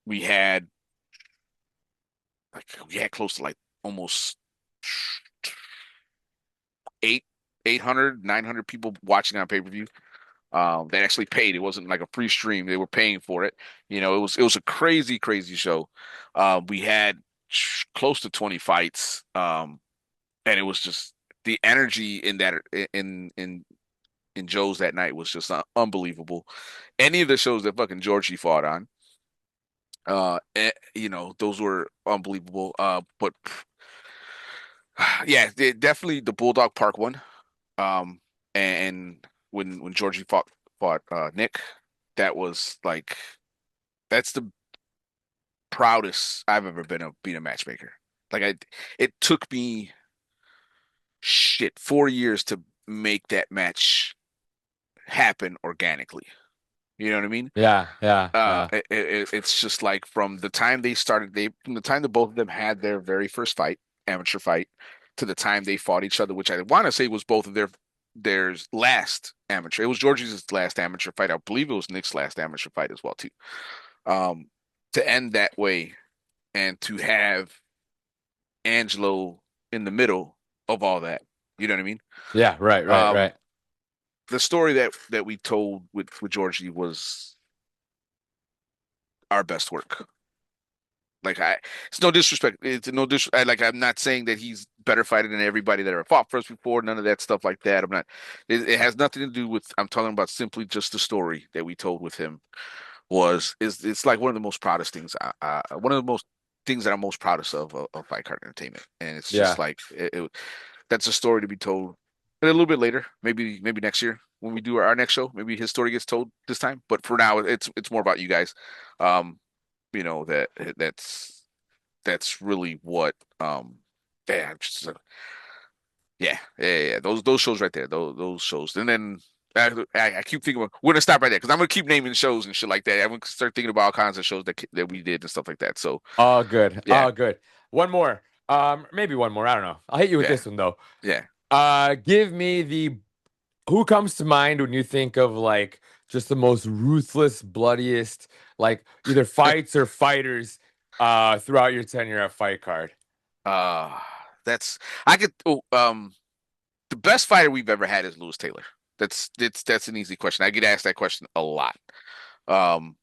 We had close to like almost 800, 900 people watching on pay-per-view. They actually paid. It wasn't like a free stream. They were paying for it. It was a crazy, crazy show. We had close to 20 fights. And it was just the energy in that in Joe's that night was just unbelievable. Any of the shows that fucking Georgie fought on, those were unbelievable. But yeah, definitely the Bulldog Park one. And when Georgie fought Nick, that was like that's the proudest I've ever been of being a matchmaker. It took me 4 years to make that match happen organically. You know what I mean? Yeah, yeah, yeah. It's just like from the time they started, from the time the both of them had their very first fight, amateur fight, to the time they fought each other, which I want to say was both of their last amateur. It was Georgie's last amateur fight. I believe it was Nick's last amateur fight as well too. To end that way and to have Angelo in the middle of all that, you know what I mean? Yeah, right. The story that we told with Georgie was our best work. It's no disrespect. It's no disrespect. I'm not saying that he's better fighter than everybody that ever fought for us before. None of that stuff like that. I'm not. It has nothing to do with. I'm talking about simply just the story that we told with him. It's like one of the most proudest things. One of the most things that I'm most proudest of Fight Card Entertainment, and it's just Yeah. like that's a story to be told a little bit later, maybe next year when we do our next show. Maybe his story gets told this time, but for now, it's more about you guys. That's really what yeah, just, yeah. Those shows right there, those shows, and then. I keep thinking we're gonna stop right there because I'm gonna keep naming shows and shit like that. I'm gonna start thinking about all kinds of shows that we did and stuff like that. So All good. yeah, All good. One more. Maybe one more. I don't know. I'll hit you with yeah, this one though. yeah. Give me the who comes to mind when you think of like just the most ruthless, bloodiest, like either fights or fighters throughout your tenure at Fight Card. Uh that's I could. The best fighter we've ever had is Lewis Taylor. That's an easy question. I get asked that question a lot. Um,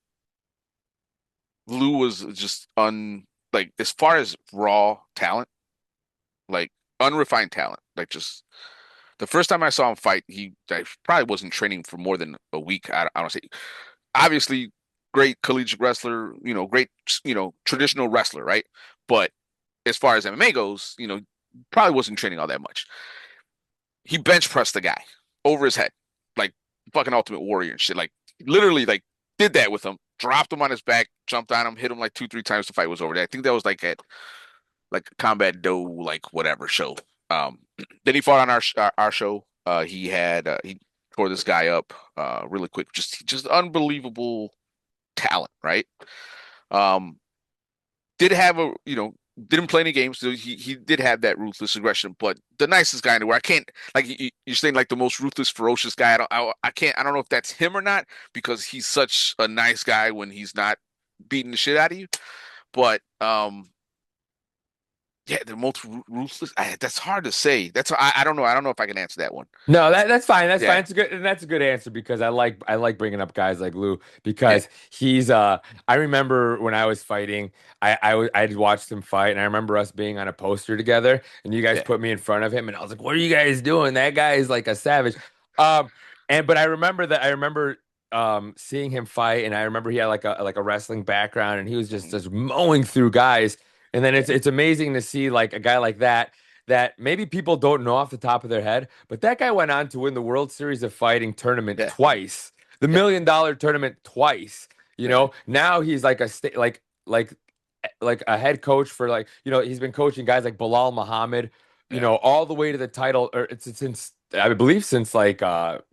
Lou was just like as far as raw talent, like unrefined talent, like just the first time I saw him fight, I probably wasn't training for more than a week. I don't say obviously great collegiate wrestler, great, traditional wrestler, right? But as far as MMA goes, probably wasn't training all that much. He bench pressed the guy over his head, like fucking Ultimate Warrior and shit. Like literally, like did that with him, dropped him on his back, jumped on him, hit him like 2, 3 times. The fight was over. I think that was like at like Combat Doe, like whatever show. Then he fought on our show. He tore this guy up really quick. Just unbelievable talent, right? Um, did have didn't play any games, so he did have that ruthless aggression, but the nicest guy in the world. I can't like you're saying like the most ruthless, ferocious guy. I don't know if that's him or not because he's such a nice guy when he's not beating the shit out of you. But yeah, the most ruthless. That's hard to say. I don't know. I don't know if I can answer that one. No, that's fine. That's Yeah. fine. It's a good, and that's a good answer because I like bringing up guys like Lou Yeah. because he's I remember when I was fighting, I'd watched him fight, and I remember us being on a poster together, and you guys Yeah. put me in front of him, and I was like, "What are you guys doing? That guy is like a savage." But I remember seeing him fight, and I remember he had like a wrestling background, and he was just mowing through guys. And then it's amazing to see like a guy like that maybe people don't know off the top of their head, but that guy went on to win the World Series of Fighting tournament Yeah. twice, the $1 million tournament twice. Now he's like like a head coach for he's been coaching guys like Bilal Muhammad, Yeah. all the way to the title, or it's since I believe since like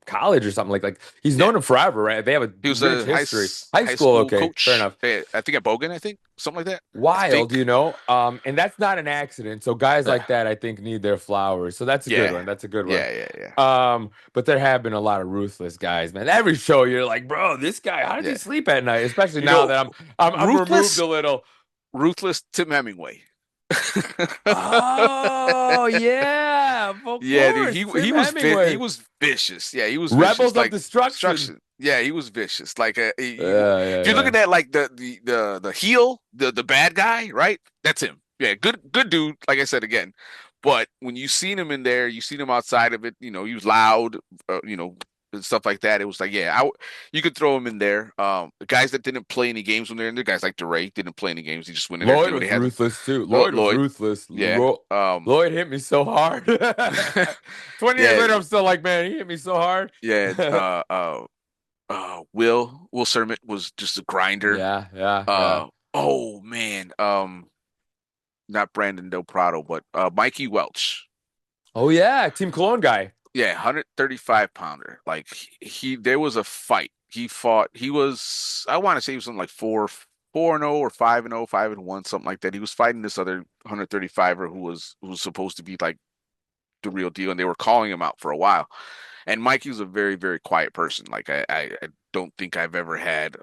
college or something like he's known him forever, right? They have a He was rich a history. High school, okay, coach. fair enough. I think at Bogan, I think something like that. I Wild, think. and that's not an accident. So guys Yeah. like that, I think, need their flowers. So that's a good Yeah. one. That's a good one. Yeah. But there have been a lot of ruthless guys, man. Every show you're like, bro, this guy, how does he Yeah. sleep at night? Especially You now know, that I'm ruthless- removed a little. Ruthless Tim Hemingway. Oh yeah, Yeah, of Yeah, dude, course. Tim he Hemingway. was vicious. Yeah, he was vicious. Rebels of Like Destruction. destruction. Yeah, he was vicious. Like Yeah, if you're yeah, looking at like the heel, the bad guy, right? That's him. Yeah, good dude. Like I said again, but when you seen him in there, you seen him outside of it. He was loud. And stuff like that. It was like, yeah, you could throw him in there. The guys that didn't play any games when they're in there, guys like DeRay didn't play any games. He just went in there, did Lloyd what he was had to. ruthless too. Lloyd was Lloyd, ruthless. yeah. Lloyd hit me so hard. 20 years Yeah, later, I'm still like, man, he hit me so hard. yeah. Will Sermon was just a grinder. Yeah, yeah, yeah. Oh man. Not Brandon Del Prado, but Mikey Welch. Oh yeah, Team Cologne guy. Yeah, 135 pounder. Like there was a fight. He fought. He was. I want to say he was something like 4-0 or 5-0, 5-1, something like that. He was fighting this other 135er who was supposed to be like the real deal, and they were calling him out for a while. And Mikey was a very, very quiet person. Like I don't think I've ever had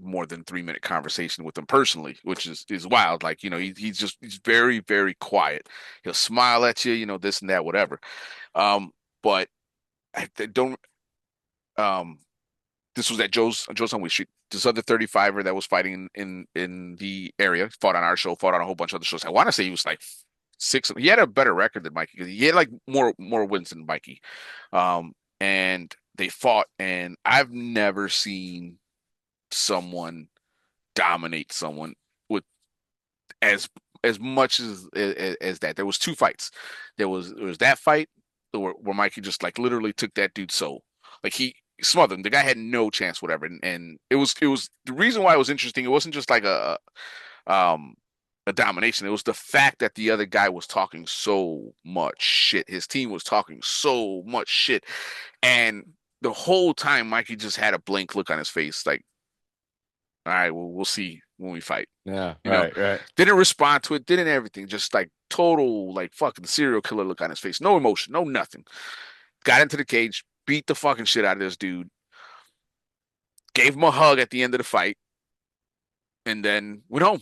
more than 3 minute conversation with him personally, which is wild. Like, he's very, very quiet. He'll smile at you, this and that, whatever. But I don't this was at Joe's on Wheat Street. This other 35er that was fighting in the area fought on our show, fought on a whole bunch of other shows. I want to say he was like six. He had a better record than Mikey because he had like more wins than Mikey. And they fought, and I've never seen someone dominate someone with as much as that. There was two fights. There was that fight where Mikey just like literally took that dude's soul. Like he smothered him. The guy had no chance, whatever. And it was the reason why it was interesting. It wasn't just like a domination. It was the fact that the other guy was talking so much shit. His team was talking so much shit. And the whole time Mikey just had a blank look on his face, like, all right, well, we'll see when we fight. Yeah, You know, right. didn't respond to it, didn't everything, just like total like fucking serial killer look on his face. No emotion, no nothing. Got into the cage, beat the fucking shit out of this dude, gave him a hug at the end of the fight, and then went home.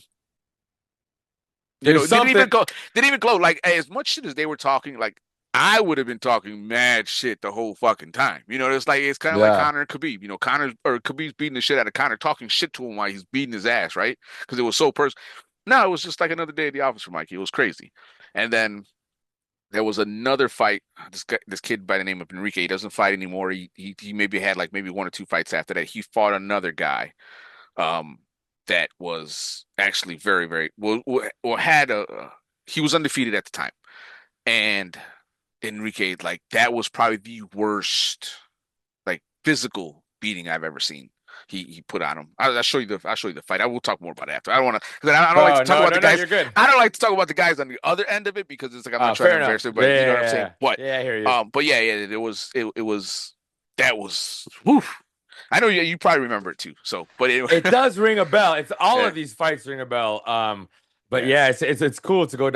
There's something. Didn't even go like as much shit as they were talking, like I would have been talking mad shit the whole fucking time. It's kind of like Yeah. Conor and Khabib. Conor or Khabib's beating the shit out of Conor, talking shit to him while he's beating his ass, right? Because it was so personal. No, it was just like another day at the office for Mikey. It was crazy. And then there was another fight. This kid by the name of Enrique, he doesn't fight anymore. He maybe had like maybe one or two fights after that. He fought another guy. Um, that was actually very, very well had he was undefeated at the time. And Enrique, like that was probably the worst like physical beating I've ever seen. He put on him. I'll show you the fight. I will talk more about it after. I don't want to because I don't like to talk about the No, guys. you're good. I don't like to talk about the guys on the other end of it because it's like I'm not trying Fair to embarrass enough. everybody. You know what I'm Yeah, saying? But yeah, I hear you. but yeah, it was that was whew. I know you probably remember it too. So, but anyway. It does ring a bell. It's all Yeah. of these fights ring a bell. But yeah, it's cool to go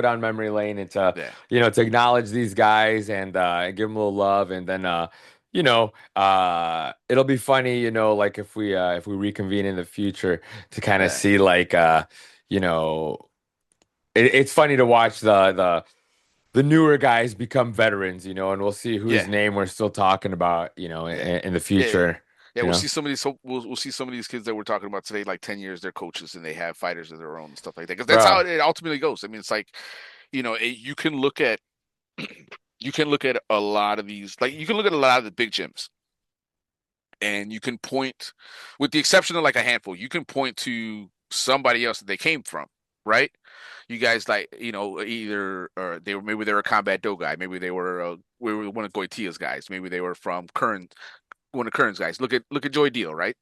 down memory lane and to to acknowledge these guys and give them a little love, and then it'll be funny, like if we reconvene in the future to kind of see like it's funny to watch the newer guys become veterans, and we'll see whose name we're still talking about, in the future. Yeah, we'll see some of these. We'll see some of these kids that we're talking about today. Like 10 years, they're coaches and they have fighters of their own and stuff like that. Because that's how it ultimately goes. I mean, it's like, you can look at, a lot of these. Like you can look at a lot of the big gyms, and you can point, with the exception of like a handful, you can point to somebody else that they came from, right? You guys like, either or maybe they were a Combat Do guy, maybe they were one of Goitia's guys, maybe they were from one of Kern's guys. Look at Joy Deal, right?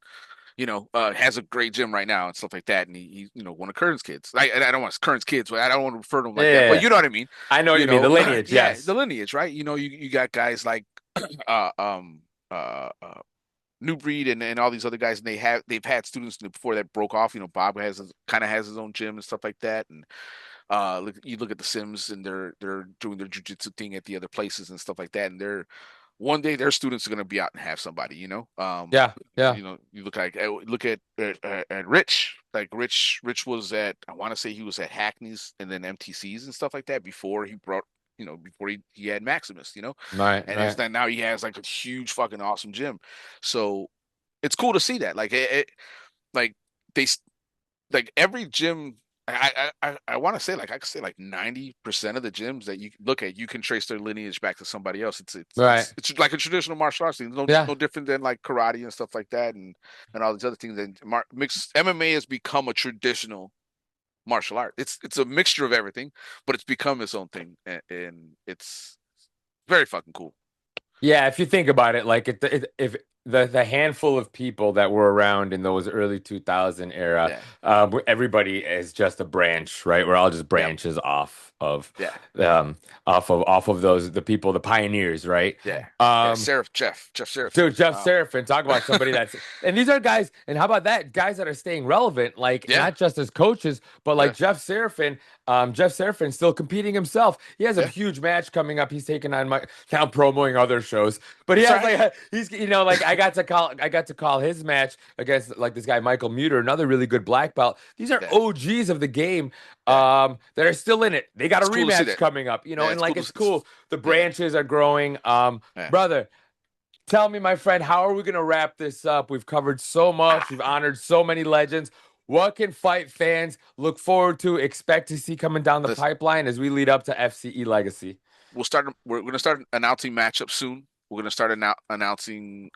Has a great gym right now and stuff like that, and he's one of Kern's kids. I don't want Kern's kids, but I don't want to refer to them like that. But you know what I mean. I know what you mean. The lineage, yes. The lineage, right? You got guys like New Breed and all these other guys, and they've had students before that broke off. Bob kind of has his own gym and stuff like that, and you look at the Sims, and they're doing their jujitsu thing at the other places and stuff like that, and one day their students are going to be out and have somebody, Yeah. You look at Rich. Like Rich was at, I want to say he was at Hackney's and then MTC's and stuff like that before he before he had Maximus, Right, and it's right. that now he has like a huge fucking awesome gym. So it's cool to see that. Like like they like every gym. I want to say like I could say like 90% of the gyms that you look at, you can trace their lineage back to somebody else. Right. It's like a traditional martial arts thing. Yeah. No different than like karate and stuff like that, and all these other things. And mixed MMA has become a traditional martial art. It's a mixture of everything, but it's become its own thing, and it's very fucking cool. Yeah, if you think about it, like if the handful of people that were around in those early 2000 era, Yeah. everybody is just a branch, right? We're all just Yep. branches Yeah. off of the people, the pioneers, right? Yeah. Yeah. Um, Jeff Seraphin. Dude, Jeff Seraphin, talk about somebody that's, and these are guys, and how about that? Guys that are staying relevant, like Yeah. not just as coaches, but like Yeah. Jeff Seraphin still competing himself. He has a Yeah. huge match coming up. He's taking on now promoting other shows, but he That's has right. like I got to call his match against like this guy Michael Muter, another really good black belt. These are Yeah. OGs of the game, Yeah. that are still in it. They got It's a cool to see rematch that. coming up, Yeah, and like to it's see. cool. The Yeah. branches are growing. Yeah. Brother, tell me, my friend, how are we going to wrap this up? We've covered so much. We've honored so many legends. What can fight fans look forward to, expect to see coming down the Listen, pipeline as we lead up to FCE Legacy? we're going to start announcing matchups soon. We're going to start announcing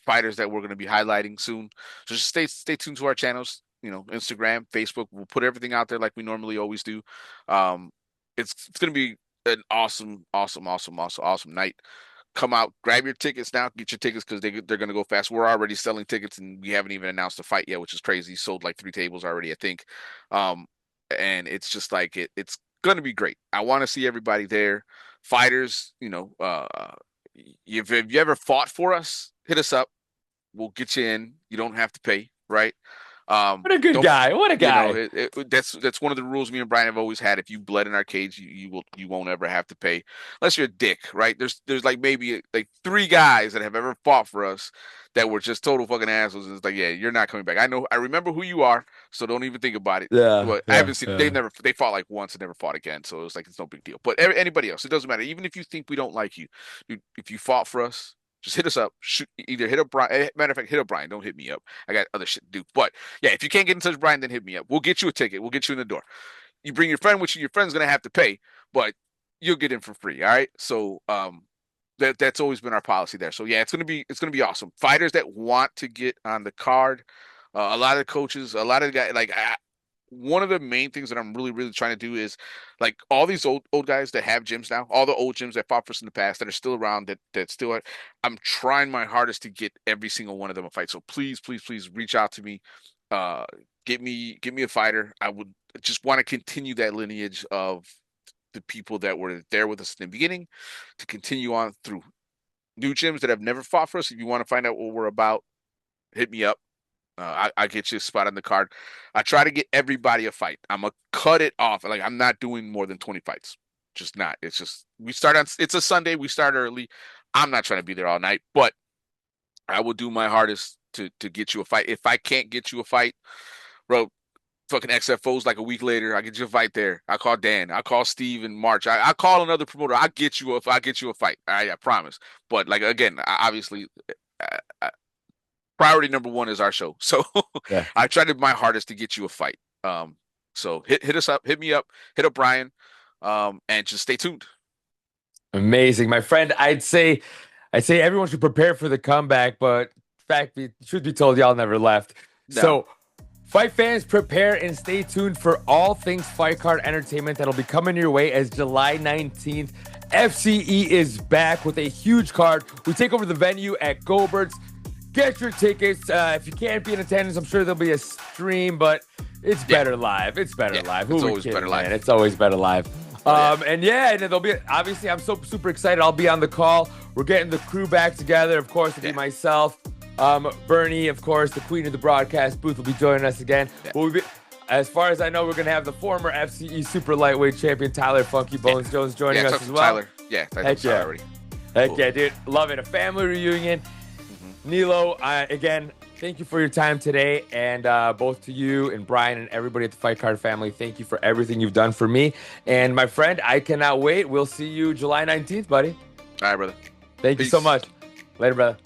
fighters that we're going to be highlighting soon. So just stay tuned to our channels, Instagram, Facebook. We'll put everything out there like we normally always do. Um, it's going to be an awesome night. Come out, grab your tickets now. Get your tickets because they're going to go fast. We're already selling tickets and we haven't even announced the fight yet, which is crazy. Sold like 3 tables already, I think. And it's just like it's going to be great. I want to see everybody there. Fighters, if you ever fought for us, hit us up. We'll get you in. You don't have to pay, right? What a good guy. What a guy. That's one of the rules me and Brian have always had. If you bled in our cage, you won't ever have to pay unless you're a dick, right? There's like maybe like 3 guys that have ever fought for us that were just total fucking assholes. And it's like, yeah, you're not coming back. I remember who you are, so don't even think about it. Yeah, But I yeah, haven't seen yeah. they fought like once and never fought again. So it was like it's no big deal. But anybody else, it doesn't matter. Even if you think we don't like you, if you fought for us, just hit us up. Either hit up Brian. Matter of fact, hit up Brian. Don't hit me up. I got other shit to do. But yeah, if you can't get in touch with Brian, then hit me up. We'll get you a ticket. We'll get you in the door. You bring your friend with you. Your friend's gonna have to pay, but you'll get in for free. All right. So that's always been our policy there. So yeah, it's gonna be awesome. Fighters that want to get on the card, a lot of coaches, a lot of guys one of the main things that I'm really trying to do is like all these old guys that have gyms now, all the old gyms that fought for us in the past that are still around that still are, I'm trying my hardest to get every single one of them a fight. So please reach out to me. Get me a fighter. I would just want to continue that lineage of the people that were there with us in the beginning to continue on through new gyms that have never fought for us. If you want to find out what we're about, hit me up. I get you a spot on the card. I try to get everybody a fight. I'm gonna cut it off. Like I'm not doing more than 20 fights. Just not. It's just it's a Sunday. We start early. I'm not trying to be there all night, but I will do my hardest to get you a fight. If I can't get you a fight, bro, fucking XFOs like a week later, I get you a fight there. I call Dan. I call Steve in March. I call another promoter. I get you a fight. I promise. But like again, obviously. Priority number 1 is our show. So Yeah. I tried my hardest to get you a fight. So hit us up, hit me up, hit up Brian, and just stay tuned. Amazing, my friend. I'd say everyone should prepare for the comeback, but truth be told, y'all never left. No. So fight fans, prepare and stay tuned for all things fight card entertainment that'll be coming your way as July 19th. FCE is back with a huge card. We take over the venue at Goldberg's. Get your tickets. If you can't be in attendance, I'm sure there'll be a stream, but it's better live. It's better live. It's always better live. It's always better live. And there'll be, obviously, I'm so super excited. I'll be on the call. We're getting the crew back together. Of course, it'll be myself, Bernie, of course, the queen of the broadcast booth will be joining us again. Yeah. As far as I know, we're going to have the former FCE super lightweight champion, Tyler Funky Bones Jones, joining us as well. Tyler. Yeah, Heck yeah. already. Heck Cool. yeah, dude. Love it. A family reunion. Nilo, again, Thank you for your time today, and both to you and Brian and everybody at the Fight Card family. Thank you for everything you've done for me. And my friend, I cannot wait. We'll see you July 19th, buddy. All right, brother. Thank you so Peace. much. Later, brother.